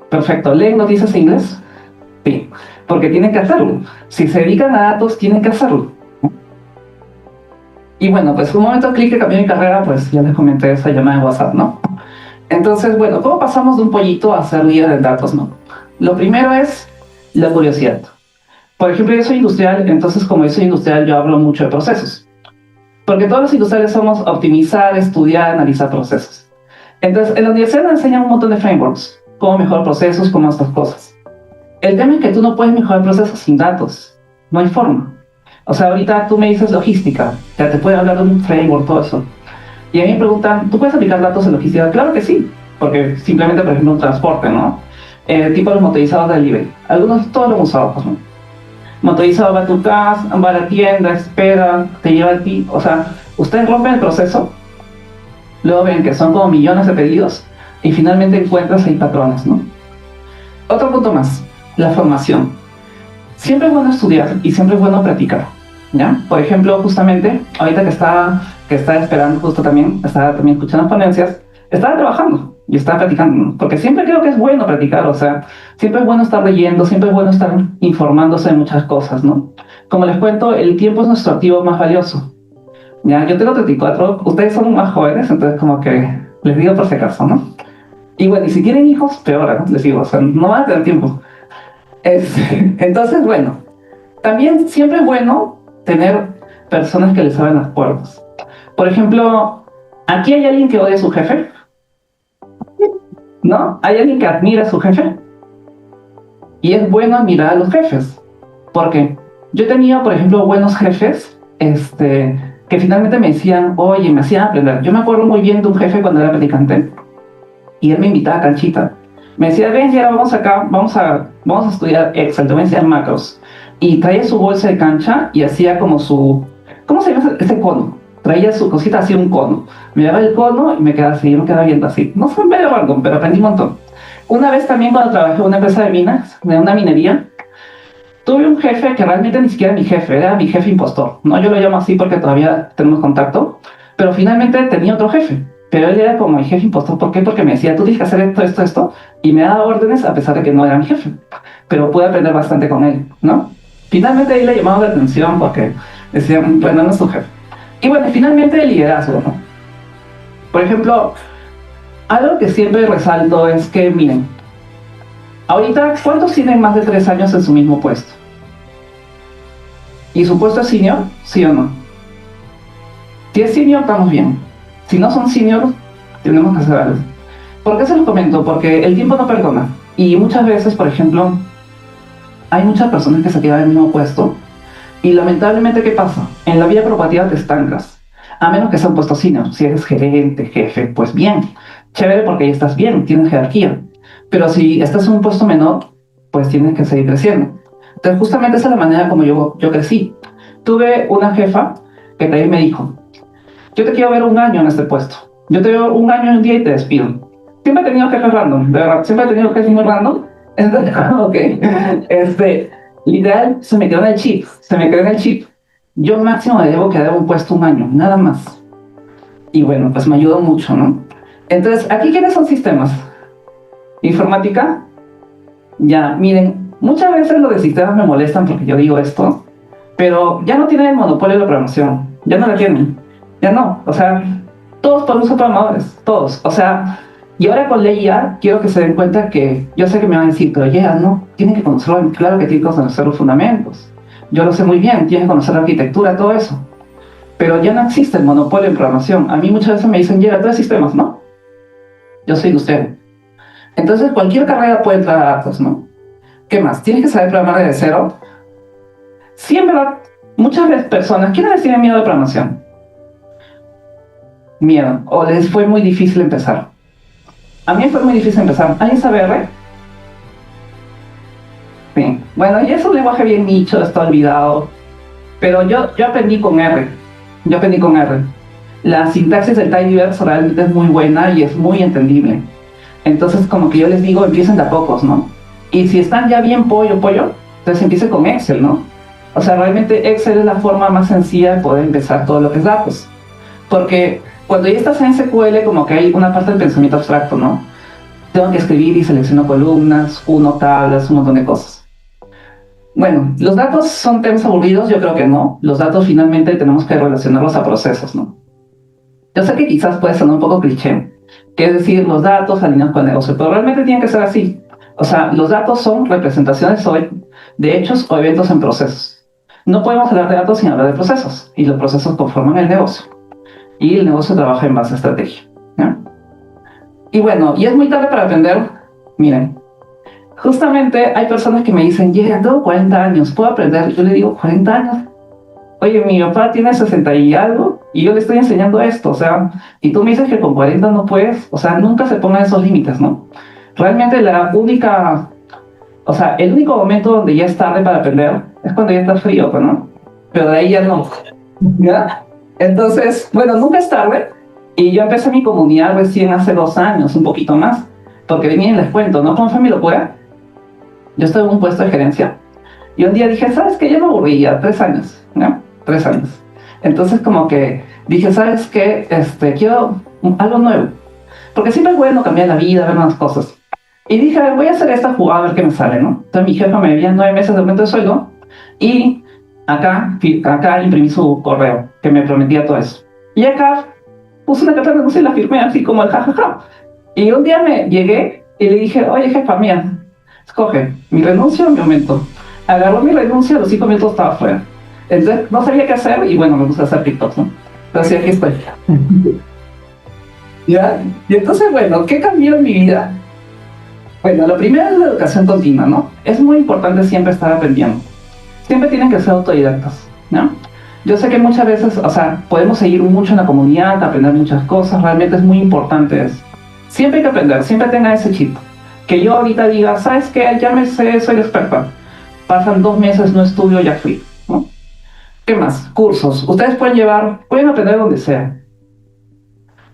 Perfecto. ¿Leen noticias en inglés? Sí, porque tienen que hacerlo. Si se dedican a datos, tienen que hacerlo. Y bueno, pues un momento clic que cambió mi carrera, pues ya les comenté esa llamada de WhatsApp, ¿no? Entonces, bueno, ¿cómo pasamos de un pollito a ser líder de datos, no? Lo primero es la curiosidad. Por ejemplo, yo soy industrial, entonces como yo soy industrial, yo hablo mucho de procesos. Porque todos los industriales somos optimizar, estudiar, analizar procesos. Entonces, en la universidad nos enseñan un montón de frameworks, cómo mejorar procesos, cómo estas cosas. El tema es que tú no puedes mejorar procesos sin datos. No hay forma. O sea, ahorita tú me dices logística, ya te puedo hablar de un framework, todo eso. Y a mí me preguntan, ¿tú puedes aplicar datos en logística? Claro que sí, porque simplemente, por ejemplo, un transporte, ¿no? Tipo los motorizados de delivery. Algunos, todos lo hemos usado, pues, ¿no? Motorizado va a tu casa, va a la tienda, espera, te lleva a ti. O sea, ustedes rompen el proceso, luego ven que son como millones de pedidos y finalmente encuentras ahí patrones, ¿no? Otro punto más, la formación. Siempre es bueno estudiar y siempre es bueno practicar, ¿ya? Por ejemplo, justamente, ahorita que estaba esperando justo también, estaba también escuchando ponencias, estaba trabajando y estaba practicando, ¿no? Porque siempre creo que es bueno practicar, o sea, siempre es bueno estar leyendo, siempre es bueno estar informándose de muchas cosas, ¿no? Como les cuento, el tiempo es nuestro activo más valioso. Ya, yo tengo 34, ustedes son más jóvenes, entonces como que les digo por si acaso, ¿no? Y bueno, y si tienen hijos, peor, ¿no? Les digo, o sea, no van a tener tiempo. Entonces, bueno, también siempre es bueno tener personas que les abran las puertas. Por ejemplo, ¿aquí hay alguien que odia a su jefe? ¿No? ¿Hay alguien que admira a su jefe? Y es bueno admirar a los jefes. ¿Por qué? Yo he tenido, por ejemplo, buenos jefes que finalmente me decían, oye, me hacían aprender. Yo me acuerdo muy bien de un jefe cuando era practicante y él me invitaba a canchita. Me decía, ven, ya vamos acá, vamos a estudiar Excel, te voy a enseñar macros. Y traía su bolsa de cancha y hacía como su... ¿Cómo se llama ese cono? Traía su cosita así, un cono. Me daba el cono y me quedaba así, yo me quedaba viendo así. No fue medio random, pero aprendí un montón. Una vez también cuando trabajé en una empresa de minas, de una minería, tuve un jefe que realmente ni siquiera era mi jefe, era mi jefe impostor. No, yo lo llamo así porque todavía tenemos contacto, pero finalmente tenía otro jefe. Pero él era como mi jefe impostor. ¿Por qué? Porque me decía, tú tienes que hacer esto, y me daba órdenes a pesar de que no era mi jefe. Pero pude aprender bastante con él, ¿no? Finalmente ahí le llamaba la atención porque decían, bueno, no es tu jefe. Y bueno, finalmente el liderazgo, ¿no? Por ejemplo, algo que siempre resalto es que, miren, ahorita, ¿cuántos tienen más de 3 años en su mismo puesto? ¿Y su puesto es senior? ¿Sí o no? Si es senior, estamos bien. Si no son senior, tenemos que hacer algo. ¿Por qué se los comento? Porque el tiempo no perdona. Y muchas veces, por ejemplo, hay muchas personas que se quedan en el mismo puesto y lamentablemente, ¿qué pasa? En la vida corporativa te estancas. A menos que sea un puesto senior. Si eres gerente, jefe, pues bien. Chévere porque ahí estás bien, tienes jerarquía. Pero si estás en un puesto menor, pues tienes que seguir creciendo. Entonces, justamente esa es la manera como yo crecí. Tuve una jefa que también me dijo, yo te quiero ver 1 año en este puesto. Yo te veo 1 año y un día y te despido. Siempre he tenido jefes random, de verdad. Siempre he tenido jefes muy random. Entonces, ok. Literal, se me quedó en el chip. Yo máximo me debo quedar en un puesto 1 año, nada más. Y bueno, pues me ayudó mucho, ¿no? Entonces, ¿aquí quiénes son sistemas? ¿Informática? Ya, miren, muchas veces los de sistemas me molestan porque yo digo esto, pero ya no tienen el monopolio de la programación. Ya no la tienen. Ya no, o sea, todos podemos ser programadores, todos. O sea, y ahora con ley IA quiero que se den cuenta que, yo sé que me van a decir, pero ya no, tienen que conocerlo, claro que tienen que conocer los fundamentos. yo lo sé muy bien, tienes que conocer la arquitectura, todo eso. Pero ya no existe el monopolio en programación. A mí muchas veces me dicen, llega, tú eres sistemas, ¿no? Yo soy industrial. Entonces cualquier carrera puede entrar a datos, ¿no? ¿Qué más? Tienes que saber programar desde cero. Sí, en verdad, muchas veces personas, ¿quiénes les tienen miedo de programación? Miedo, o les fue muy difícil empezar. A mí fue muy difícil empezar. ¿Alguien sabe R? Sí. Bueno, y es un lenguaje bien nicho, está olvidado. Pero yo aprendí con R. Yo aprendí con R. La sintaxis del tidyverse realmente es muy buena y es muy entendible. Entonces, como que yo les digo, empiecen de a pocos, ¿no? Y si están ya bien pollo, entonces empiecen con Excel, ¿no? O sea, realmente Excel es la forma más sencilla de poder empezar todo lo que es datos. Porque cuando ya estás en SQL, como que hay una parte del pensamiento abstracto, ¿no? Tengo que escribir y selecciono columnas, uno tablas, un montón de cosas. Bueno, ¿los datos son temas aburridos? Yo creo que no. Los datos finalmente tenemos que relacionarlos a procesos, ¿no? Yo sé que quizás puede sonar un poco cliché, que es decir, los datos alineados con el negocio, pero realmente tiene que ser así. O sea, los datos son representaciones de hechos o eventos en procesos. No podemos hablar de datos sin hablar de procesos, y los procesos conforman el negocio. Y el negocio trabaja en base a estrategia, ¿no? Y bueno, y es muy tarde para aprender. Miren, justamente hay personas que me dicen, llega, tengo 40 años, ¿puedo aprender? Yo le digo, 40 años. Oye, mi papá tiene 60 y algo, y yo le estoy enseñando esto, o sea, y tú me dices que con 40 no puedes, o sea, nunca se pongan esos límites, ¿no? Realmente el único momento donde ya es tarde para aprender es cuando ya está frío, ¿no? Pero de ahí ya no, ¿ya? Entonces, bueno, nunca es tarde, y yo empecé mi comunidad recién hace 2 años, un poquito más, porque miren, les cuento, ¿no? ¿Cómo fue mi locura? Yo estoy en un puesto de gerencia, y un día dije, ¿sabes qué? Ya me aburrí, ya 3 años, ¿no? 3 años. Entonces como que dije, ¿sabes qué? Quiero algo nuevo, porque siempre es bueno cambiar la vida, ver nuevas cosas. Y dije, voy a hacer esta jugada a ver qué me sale, ¿no? Entonces mi jefa me debía 9 meses de aumento de sueldo, y acá imprimí su correo, que me prometía todo eso. Y acá puse una carta de renuncia y la firmé así como el jajaja. Y un día me llegué y le dije, oye jefa, mía, escoge mi renuncia o mi aumento. Agarró mi renuncia, a los 5 minutos estaba fuera. Entonces no sabía qué hacer y bueno, me puse a hacer TikToks, ¿no? Entonces aquí estoy. ¿Ya? Y entonces, bueno, ¿qué cambió en mi vida? Bueno, lo primero es la educación continua, ¿no? Es muy importante siempre estar aprendiendo. Siempre tienen que ser autodidactas, ¿no? Yo sé que muchas veces, o sea, podemos seguir mucho en la comunidad, aprender muchas cosas, realmente es muy importante eso. Siempre hay que aprender, siempre tenga ese chip. Que yo ahorita diga, ¿sabes qué? Ya me sé, soy experta. Pasan 2 meses, no estudio, ya fui, ¿no? ¿Qué más? Cursos. Ustedes pueden aprender donde sea.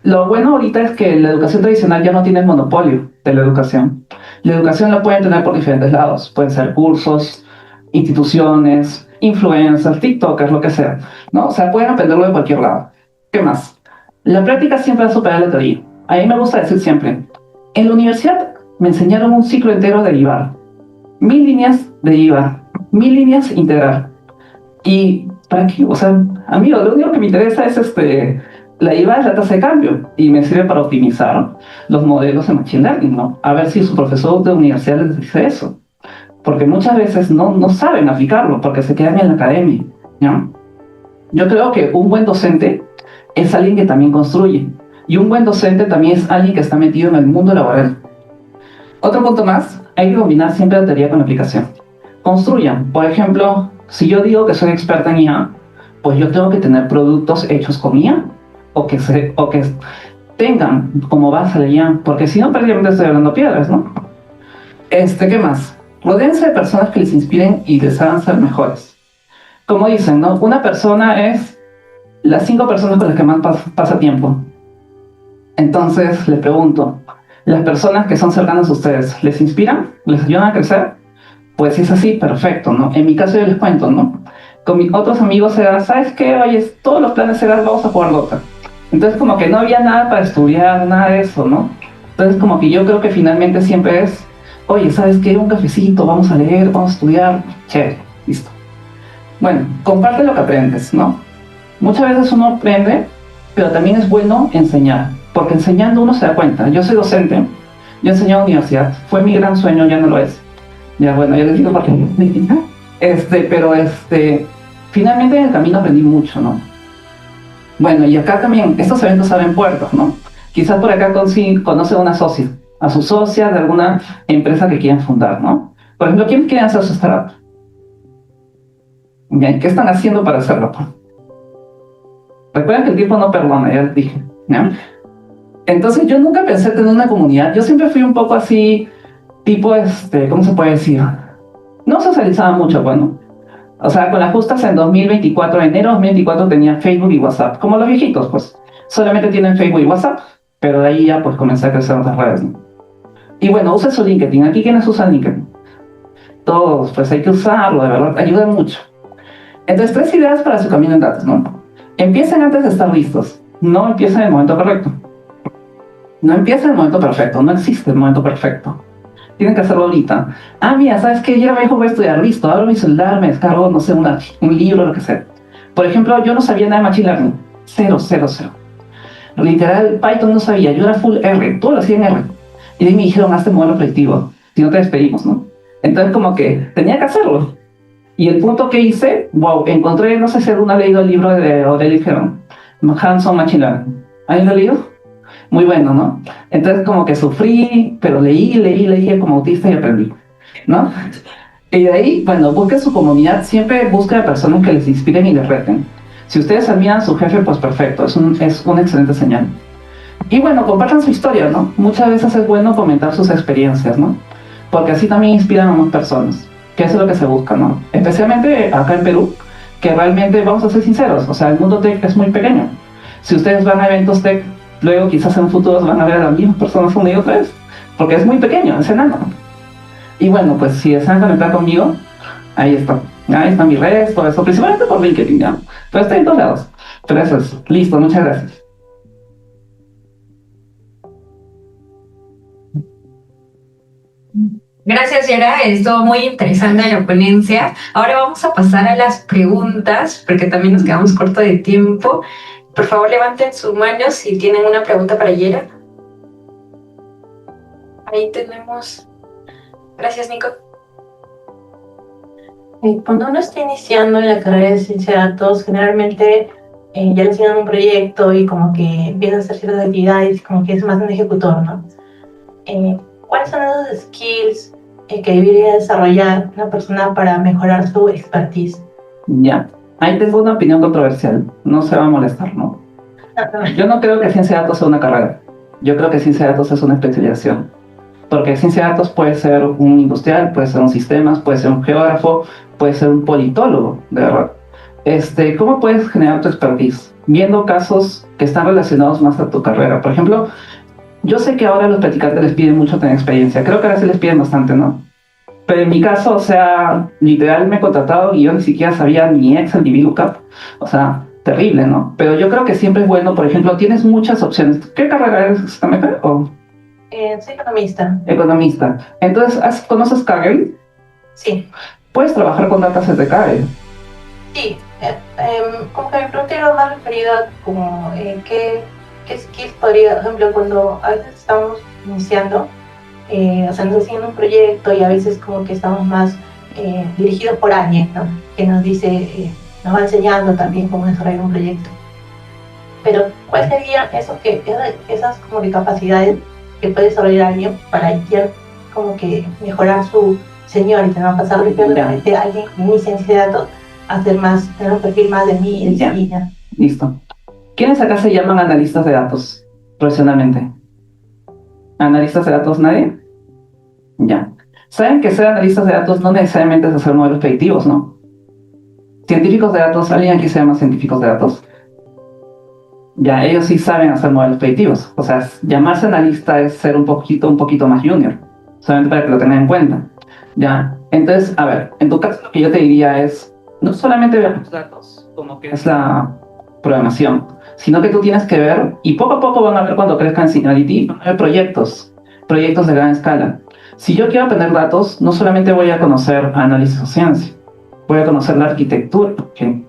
Lo bueno ahorita es que la educación tradicional ya no tiene el monopolio de la educación. La educación la pueden tener por diferentes lados. Pueden ser cursos, instituciones, influencers, tiktokers, lo que sea, ¿no? O sea, pueden aprenderlo de cualquier lado. ¿Qué más? La práctica siempre va a superar la teoría. A mí me gusta decir siempre, en la universidad me enseñaron un ciclo entero de derivar. 1000 líneas de derivar, 1000 líneas integrar. Y ¿para qué? O sea, amigo, lo único que me interesa es la IVA es la tasa de cambio y me sirve para optimizar los modelos de Machine Learning, ¿no? A ver si su profesor de universidad les dice eso. Porque muchas veces no saben aplicarlo porque se quedan en la academia, ¿no? Yo creo que un buen docente es alguien que también construye. Y un buen docente también es alguien que está metido en el mundo laboral. Otro punto más, hay que combinar siempre la teoría con la aplicación. Construyan. Por ejemplo, si yo digo que soy experta en IA, pues yo tengo que tener productos hechos con IA o que tengan como base la IA, porque si no, prácticamente estoy hablando piedras, ¿no? ¿Qué más? Rodéense de personas que les inspiren y les hagan ser mejores. Como dicen, ¿no? Una persona es las 5 personas con las que más pasa tiempo. Entonces, les pregunto, ¿las personas que son cercanas a ustedes les inspiran? ¿Les ayudan a crecer? Pues si es así, perfecto, ¿no? En mi caso yo les cuento, ¿no? Con mis otros amigos era, ¿sabes qué? Oye, todos los planes eran, vamos a jugar Dota. Entonces como que no había nada para estudiar, nada de eso, ¿no? Entonces como que yo creo que finalmente siempre es, oye, ¿sabes qué? Un cafecito, vamos a leer, vamos a estudiar, chévere, listo. Bueno, comparte lo que aprendes, ¿no? Muchas veces uno aprende, pero también es bueno enseñar, porque enseñando uno se da cuenta. Yo soy docente, yo enseñé en la universidad, fue mi gran sueño, ya no lo es. Ya bueno, ya les digo por qué. Pero finalmente en el camino aprendí mucho, ¿no? Bueno, y acá también, estos eventos abren puertas, ¿no? Quizás por acá conoce a una socia, a su socia de alguna empresa que quieren fundar, ¿no? Por ejemplo, ¿quién quiere hacer su startup? Bien, ¿qué están haciendo para hacerlo? Recuerden que el tiempo no perdona, ya les dije, ¿no? Entonces yo nunca pensé tener una comunidad, yo siempre fui un poco así, tipo, ¿cómo se puede decir? No socializaba mucho, bueno. O sea, con las justas en 2024, enero de 2024 tenía Facebook y WhatsApp, como los viejitos, pues. Solamente tienen Facebook y WhatsApp, pero de ahí ya pues comencé a crecer otras redes, ¿no? Y bueno, usa su LinkedIn. ¿Aquí quiénes usan LinkedIn? Todos, pues hay que usarlo, de verdad, ayuda mucho. Entonces, 3 ideas para su camino en datos, ¿no? Empiecen antes de estar listos, no empiecen en el momento correcto. No empiecen en el momento perfecto, no existe el momento perfecto. Tienen que hacerlo ahorita. Ah, mira, ¿sabes qué? Ya me dijo voy a estudiar, listo, abro mi celular, me descargo, no sé, un libro, lo que sea. Por ejemplo, yo no sabía nada de Machine Learning. 0. Literal, Python no sabía, yo era full R, todo lo hacía en R. Y ahí me dijeron, hazte modelo predictivo, si no te despedimos, ¿no? Entonces como que tenía que hacerlo. Y el punto que hice, wow, encontré, no sé si alguno ha leído el libro de Aurelio Gerón, Hands-on Machine Learning. ¿Alguien lo ha leído? Muy bueno, ¿no? Entonces como que sufrí, pero leí como autista y aprendí, ¿no? Y de ahí, bueno, busquen su comunidad, siempre busquen a personas que les inspiren y les reten. Si ustedes admiran a su jefe, pues perfecto, es una excelente señal. Y bueno, compartan su historia, ¿no? Muchas veces es bueno comentar sus experiencias, ¿no? Porque así también inspiran a más personas, que eso es lo que se busca, ¿no? Especialmente acá en Perú, que realmente, vamos a ser sinceros, o sea, el mundo tech es muy pequeño. Si ustedes van a eventos tech, luego quizás en un futuro van a ver a las mismas personas una y otra vez, porque es muy pequeño, es enano. Y bueno, pues si desean conectar conmigo, ahí están mis redes, todo eso, principalmente por LinkedIn, ¿no? Pero estoy en todos lados. Pero eso es, listo, muchas gracias. Gracias, Yara. Estuvo muy interesante la ponencia. Ahora vamos a pasar a las preguntas, porque también nos quedamos corto de tiempo. Por favor, levanten sus manos si tienen una pregunta para Yara. Ahí tenemos. Gracias, Nico. Cuando uno está iniciando en la carrera de ciencia de datos, generalmente ya le enseñan un proyecto y como que empieza a hacer ciertas actividades, como que es más un ejecutor, ¿no? ¿Cuáles son esos skills que debería desarrollar una persona para mejorar su expertise? Ya, ahí tengo una opinión controversial, no se va a molestar, ¿no? Yo no creo que ciencia de datos sea una carrera, yo creo que ciencia de datos es una especialización. Porque ciencia de datos puede ser un industrial, puede ser un sistemas, puede ser un geógrafo, puede ser un politólogo, de verdad. ¿Cómo puedes generar tu expertise? Viendo casos que están relacionados más a tu carrera. Por ejemplo, yo sé que ahora a los practicantes les piden mucho tener experiencia. Creo que ahora sí les piden bastante, ¿no? Pero en mi caso, o sea, literal me he contratado y yo ni siquiera sabía ni Excel ni VLOOKUP. O sea, terrible, ¿no? Pero yo creo que siempre es bueno, por ejemplo, tienes muchas opciones. ¿Qué carrera eres exactamente? Soy economista. Economista. Entonces, ¿conoces Kaggle? Sí. ¿Puedes trabajar con datasets de Kaggle? Sí. Como que me pregunté algo más referido a como, qué skills podría, por ejemplo, cuando a veces estamos iniciando, o sea, nos haciendo un proyecto y a veces como que estamos más dirigidos por alguien, ¿no? Que nos dice, nos va enseñando también cómo desarrollar un proyecto. Pero, ¿cuáles serían esas como que capacidades que puede desarrollar alguien para ya como que mejorar su seniority, no pasar de alguien con mi ciencia de datos a tener un perfil más de mí y de ella? Listo. ¿Quiénes acá se llaman analistas de datos profesionalmente? ¿Analistas de datos nadie? Ya. Saben que ser analistas de datos no necesariamente es hacer modelos predictivos, ¿no? Científicos de datos, ¿alguien aquí se llama científicos de datos? Ya, ellos sí saben hacer modelos predictivos. O sea, llamarse analista es ser un poquito más junior. Solamente para que lo tengan en cuenta. Ya, entonces, a ver, en tu caso lo que yo te diría es, no solamente ver los datos, como que es la programación, sino que tú tienes que ver, y poco a poco van a ver cuando crezcan en Seniority, van a ver proyectos de gran escala. Si yo quiero aprender datos, no solamente voy a conocer análisis o ciencia, voy a conocer la arquitectura. ¿Okay?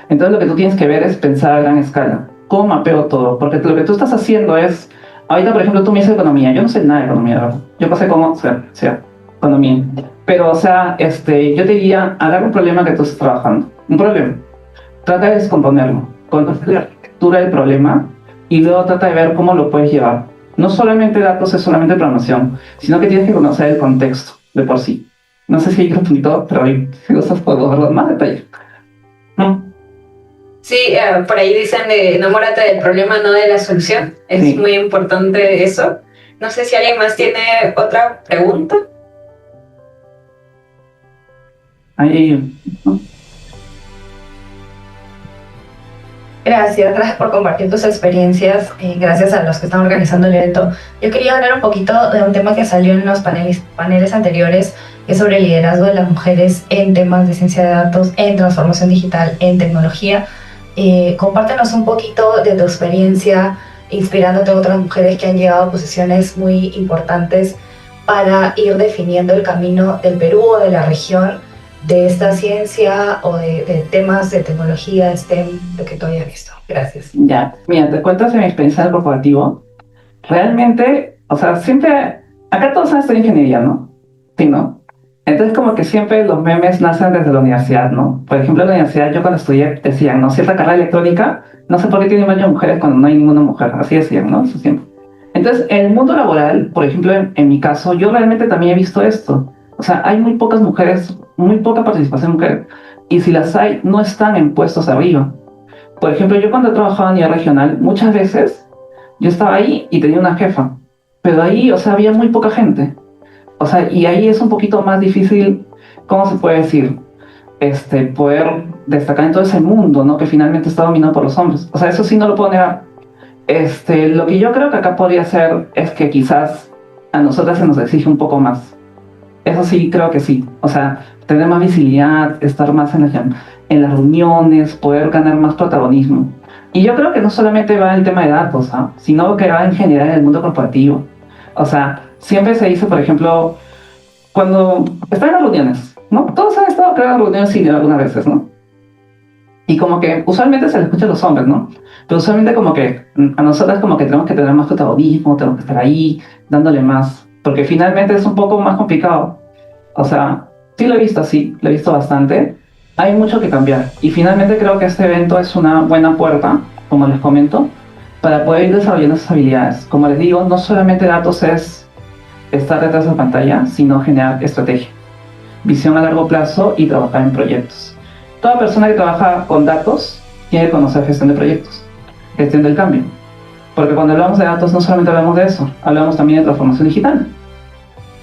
Entonces lo que tú tienes que ver es pensar a gran escala. ¿Cómo mapeo todo? Porque lo que tú estás haciendo es, ahorita por ejemplo tú me dices economía, yo no sé nada de economía, ¿verdad? Yo pasé como, o sea, economía. Pero, o sea, yo te diría, agarra un problema que tú estás trabajando, un problema, trata de descomponerlo, conocer la arquitectura del problema y luego trata de ver cómo lo puedes llevar. No solamente datos es solamente programación, sino que tienes que conocer el contexto de por sí. No sé si hay un punto, pero hay cosas por más detalle. Sí, por ahí dicen de enamórate del problema, no de la solución. Es Sí. muy importante eso. No sé si alguien más tiene otra pregunta. Ahí, ¿no? Gracias por compartir tus experiencias y gracias a los que están organizando el evento. Yo quería hablar un poquito de un tema que salió en los paneles anteriores, que es sobre el liderazgo de las mujeres en temas de ciencia de datos, en transformación digital, en tecnología. Compártenos un poquito de tu experiencia, inspirándote a otras mujeres que han llegado a posiciones muy importantes para ir definiendo el camino del Perú o de la región de esta ciencia o de temas de tecnología, STEM, lo que tú hayas visto. Gracias. Ya, mira, te cuento de mi experiencia en el corporativo. Realmente, o sea, siempre, acá todos han estudiado ingeniería, ¿no? Sí, ¿no? Entonces como que siempre los memes nacen desde la universidad, ¿no? Por ejemplo, en la universidad yo cuando estudié decían, ¿no? Cierta carrera electrónica, no sé por qué tienen varias mujeres cuando no hay ninguna mujer, así decían, ¿no? Eso siempre. Entonces, en el mundo laboral, por ejemplo, en mi caso, yo realmente también he visto esto. O sea, hay muy pocas mujeres, muy poca participación de mujeres, y si las hay, no están en puestos arriba. Por ejemplo, yo cuando trabajaba a nivel regional, muchas veces yo estaba ahí y tenía una jefa, pero ahí, o sea, había muy poca gente. O sea, y ahí es un poquito más difícil, ¿cómo se puede decir? Poder destacar en todo ese mundo, ¿no? Que finalmente está dominado por los hombres. O sea, eso sí no lo puedo negar. Lo que yo creo que acá podría ser es que quizás a nosotras se nos exige un poco más. Eso sí, creo que sí. O sea, tener más visibilidad, estar más en las reuniones, poder ganar más protagonismo. Y yo creo que no solamente va el tema de datos, ¿ah? Sino que va en general en el mundo corporativo. O sea, siempre se dice, por ejemplo, cuando están en las reuniones, ¿no? Todos han estado creando reuniones sí, algunas veces, ¿no? Y como que usualmente se le escucha a los hombres, ¿no? Pero usualmente como que a nosotras como que tenemos que tener más protagonismo, tenemos que estar ahí, dándole más, porque finalmente es un poco más complicado. O sea, sí lo he visto así, lo he visto bastante. Hay mucho que cambiar. Y finalmente creo que este evento es una buena puerta, como les comento, para poder ir desarrollando esas habilidades. Como les digo, no solamente datos es estar detrás de la pantalla, sino generar estrategia, visión a largo plazo y trabajar en proyectos. Toda persona que trabaja con datos tiene que conocer gestión de proyectos, gestión del cambio. Porque cuando hablamos de datos no solamente hablamos de eso, hablamos también de transformación digital.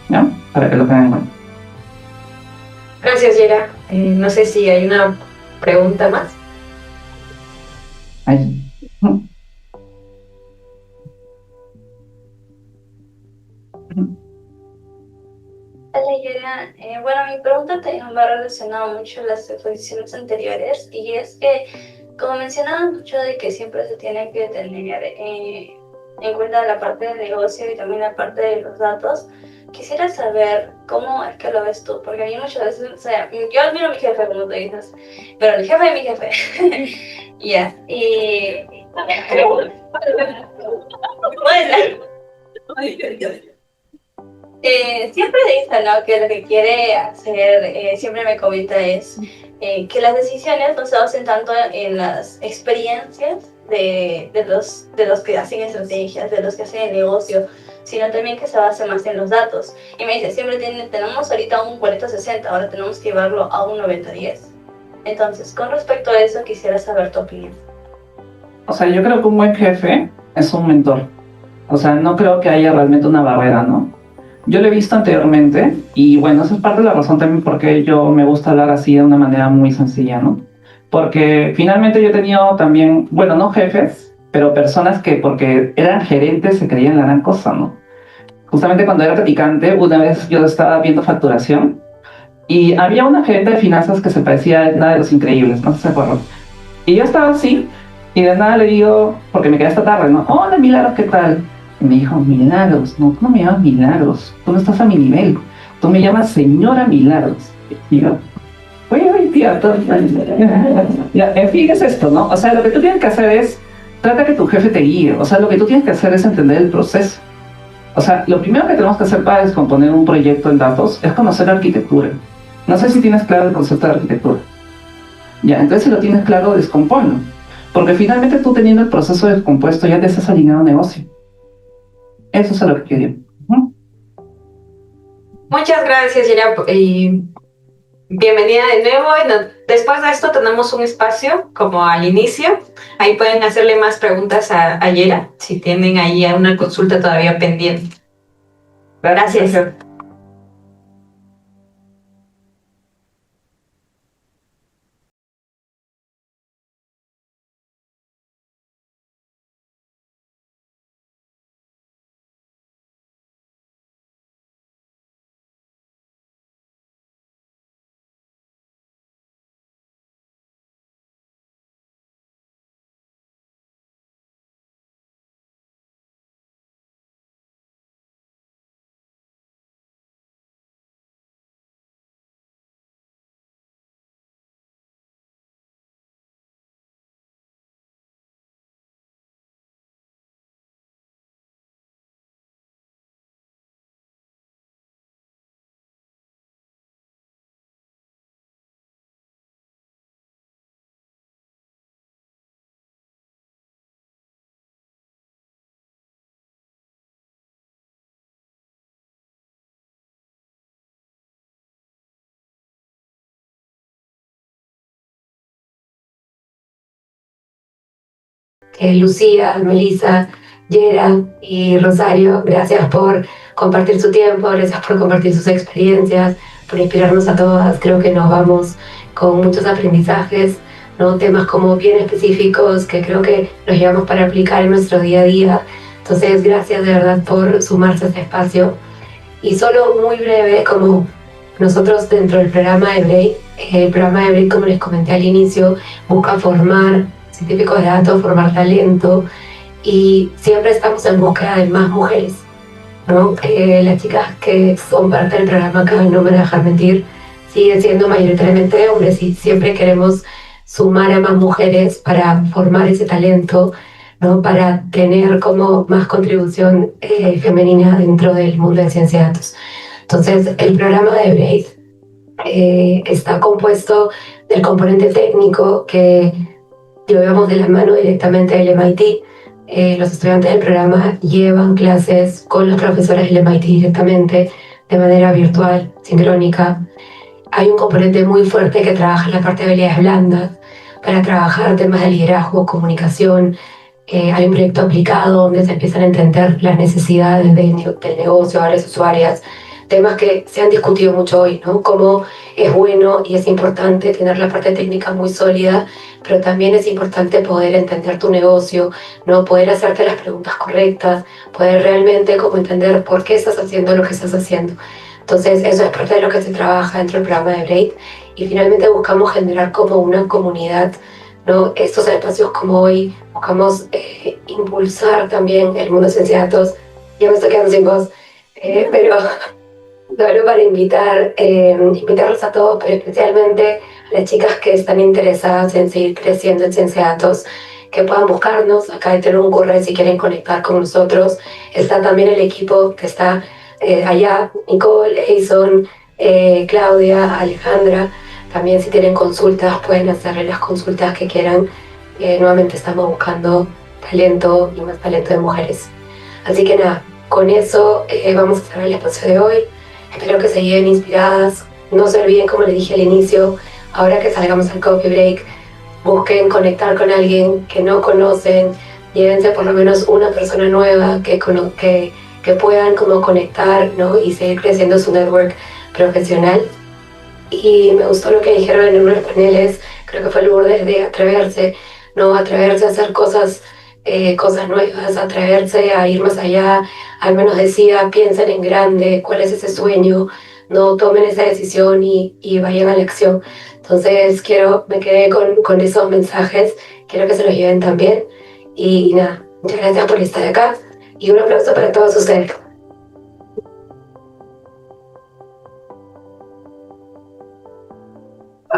¿Ya? Para que lo tengan en cuenta. Gracias, Yera. No sé si hay una pregunta más. Ahí. Hola, Yera. Bueno, mi pregunta también va relacionada mucho a las exposiciones anteriores y es que, como mencionaban mucho de que siempre se tiene que tener en cuenta la parte del negocio y también la parte de los datos, quisiera saber cómo es que lo ves tú, porque a mí muchas veces, o sea, yo admiro a mi jefe, como tú dices, pero el jefe de mi jefe, ya, y... siempre dice, ¿no? Que lo que quiere hacer, siempre me comenta es que las decisiones no se basen tanto en las experiencias de los que hacen estrategias, de los que hacen el negocio, sino también que se base más en los datos. Y me dice, siempre tenemos ahorita un 40-60, ahora tenemos que llevarlo a un 90-10. Entonces, con respecto a eso, quisiera saber tu opinión. O sea, yo creo que un buen jefe es un mentor. O sea, no creo que haya realmente una barrera, ¿no? Yo lo he visto anteriormente y bueno, esa es parte de la razón también por qué yo me gusta hablar así de una manera muy sencilla, ¿no? Porque finalmente yo he tenido también, bueno, no jefes, pero personas que porque eran gerentes se creían la gran cosa, ¿no? Justamente cuando era practicante, una vez yo estaba viendo facturación y había una gerente de finanzas que se parecía a una de los increíbles, no sé si se acuerdan. Y yo estaba así y de nada le digo, porque me quedé esta tarde, ¿no? Hola, Milagros, ¿qué tal? Y me dijo, Milagros, no, tú no me llamas Milagros, tú no estás a mi nivel, tú me llamas señora Milagros. Y yo, oye, tía, ya, en fin, es esto, ¿no? O sea, lo que tú tienes que hacer es, trata que tu jefe te guíe, o sea, lo que tú tienes que hacer es entender el proceso. O sea, lo primero que tenemos que hacer para descomponer un proyecto en datos es conocer la arquitectura. No sé si tienes claro el concepto de arquitectura. Ya, entonces si lo tienes claro, descomponlo. Porque finalmente tú teniendo el proceso descompuesto ya te estás alineado a negocio. Eso es a lo que quería. Muchas gracias, Yera, y bienvenida de nuevo. Después de esto tenemos un espacio como al inicio. Ahí pueden hacerle más preguntas a Yera, si tienen ahí una consulta todavía pendiente. Gracias. Lucía, Melissa, Yera y Rosario, gracias por compartir su tiempo, gracias por compartir sus experiencias, por inspirarnos a todas. Creo que nos vamos con muchos aprendizajes, ¿no? Temas como bien específicos que creo que los llevamos para aplicar en nuestro día a día. Entonces, gracias de verdad por sumarse a este espacio. Y solo muy breve, como nosotros dentro del programa de Break, el programa de Break, como les comenté al inicio, busca formar científicos de datos, formar talento, y siempre estamos en búsqueda de más mujeres, ¿no? Las chicas que son parte del programa acá, no me van a dejar mentir, siguen siendo mayoritariamente hombres y siempre queremos sumar a más mujeres para formar ese talento, ¿no? Para tener como más contribución femenina dentro del mundo de ciencia de datos. Entonces, el programa de Braid está compuesto del componente técnico que lo llevamos de la mano directamente del MIT. Los estudiantes del programa llevan clases con los profesores del MIT directamente, de manera virtual, sincrónica. Hay un componente muy fuerte que trabaja en la parte de habilidades blandas, para trabajar temas de liderazgo, comunicación. Hay un proyecto aplicado donde se empiezan a entender las necesidades del negocio, áreas usuarias, temas que se han discutido mucho hoy, ¿no? Cómo es bueno y es importante tener la parte técnica muy sólida, pero también es importante poder entender tu negocio, ¿no? Poder hacerte las preguntas correctas, poder realmente como entender por qué estás haciendo lo que estás haciendo. Entonces, eso es parte de lo que se trabaja dentro del programa de Braid, y finalmente buscamos generar como una comunidad, ¿no? Estos espacios como hoy, buscamos impulsar también el mundo de ciencia de datos. Ya me estoy quedando sin voz, pero solo para invitarlos a todos, pero especialmente a las chicas que están interesadas en seguir creciendo en ciencia de datos, que puedan buscarnos. Acá hay un correo si quieren conectar con nosotros. Está también el equipo que está allá, Nicole, Jason, Claudia, Alejandra. También si tienen consultas pueden hacerle las consultas que quieran. Nuevamente estamos buscando talento y más talento de mujeres. Así que nada, con eso vamos a cerrar el espacio de hoy. Espero que se lleven inspiradas. No se olviden, como les dije al inicio, ahora que salgamos al coffee break, busquen conectar con alguien que no conocen. Llévense por lo menos una persona nueva que puedan como conectar, ¿no? Y seguir creciendo su network profesional. Y me gustó lo que dijeron en uno de los paneles, creo que fue Lourdes, de atreverse, ¿no? Atreverse a hacer cosas nuevas, atreverse a ir más allá. Al menos decía, piensen en grande, cuál es ese sueño, no tomen esa decisión y vayan a la acción. Entonces me quedé con esos mensajes, quiero que se los lleven también. Y nada, muchas gracias por estar acá y un aplauso para todos ustedes.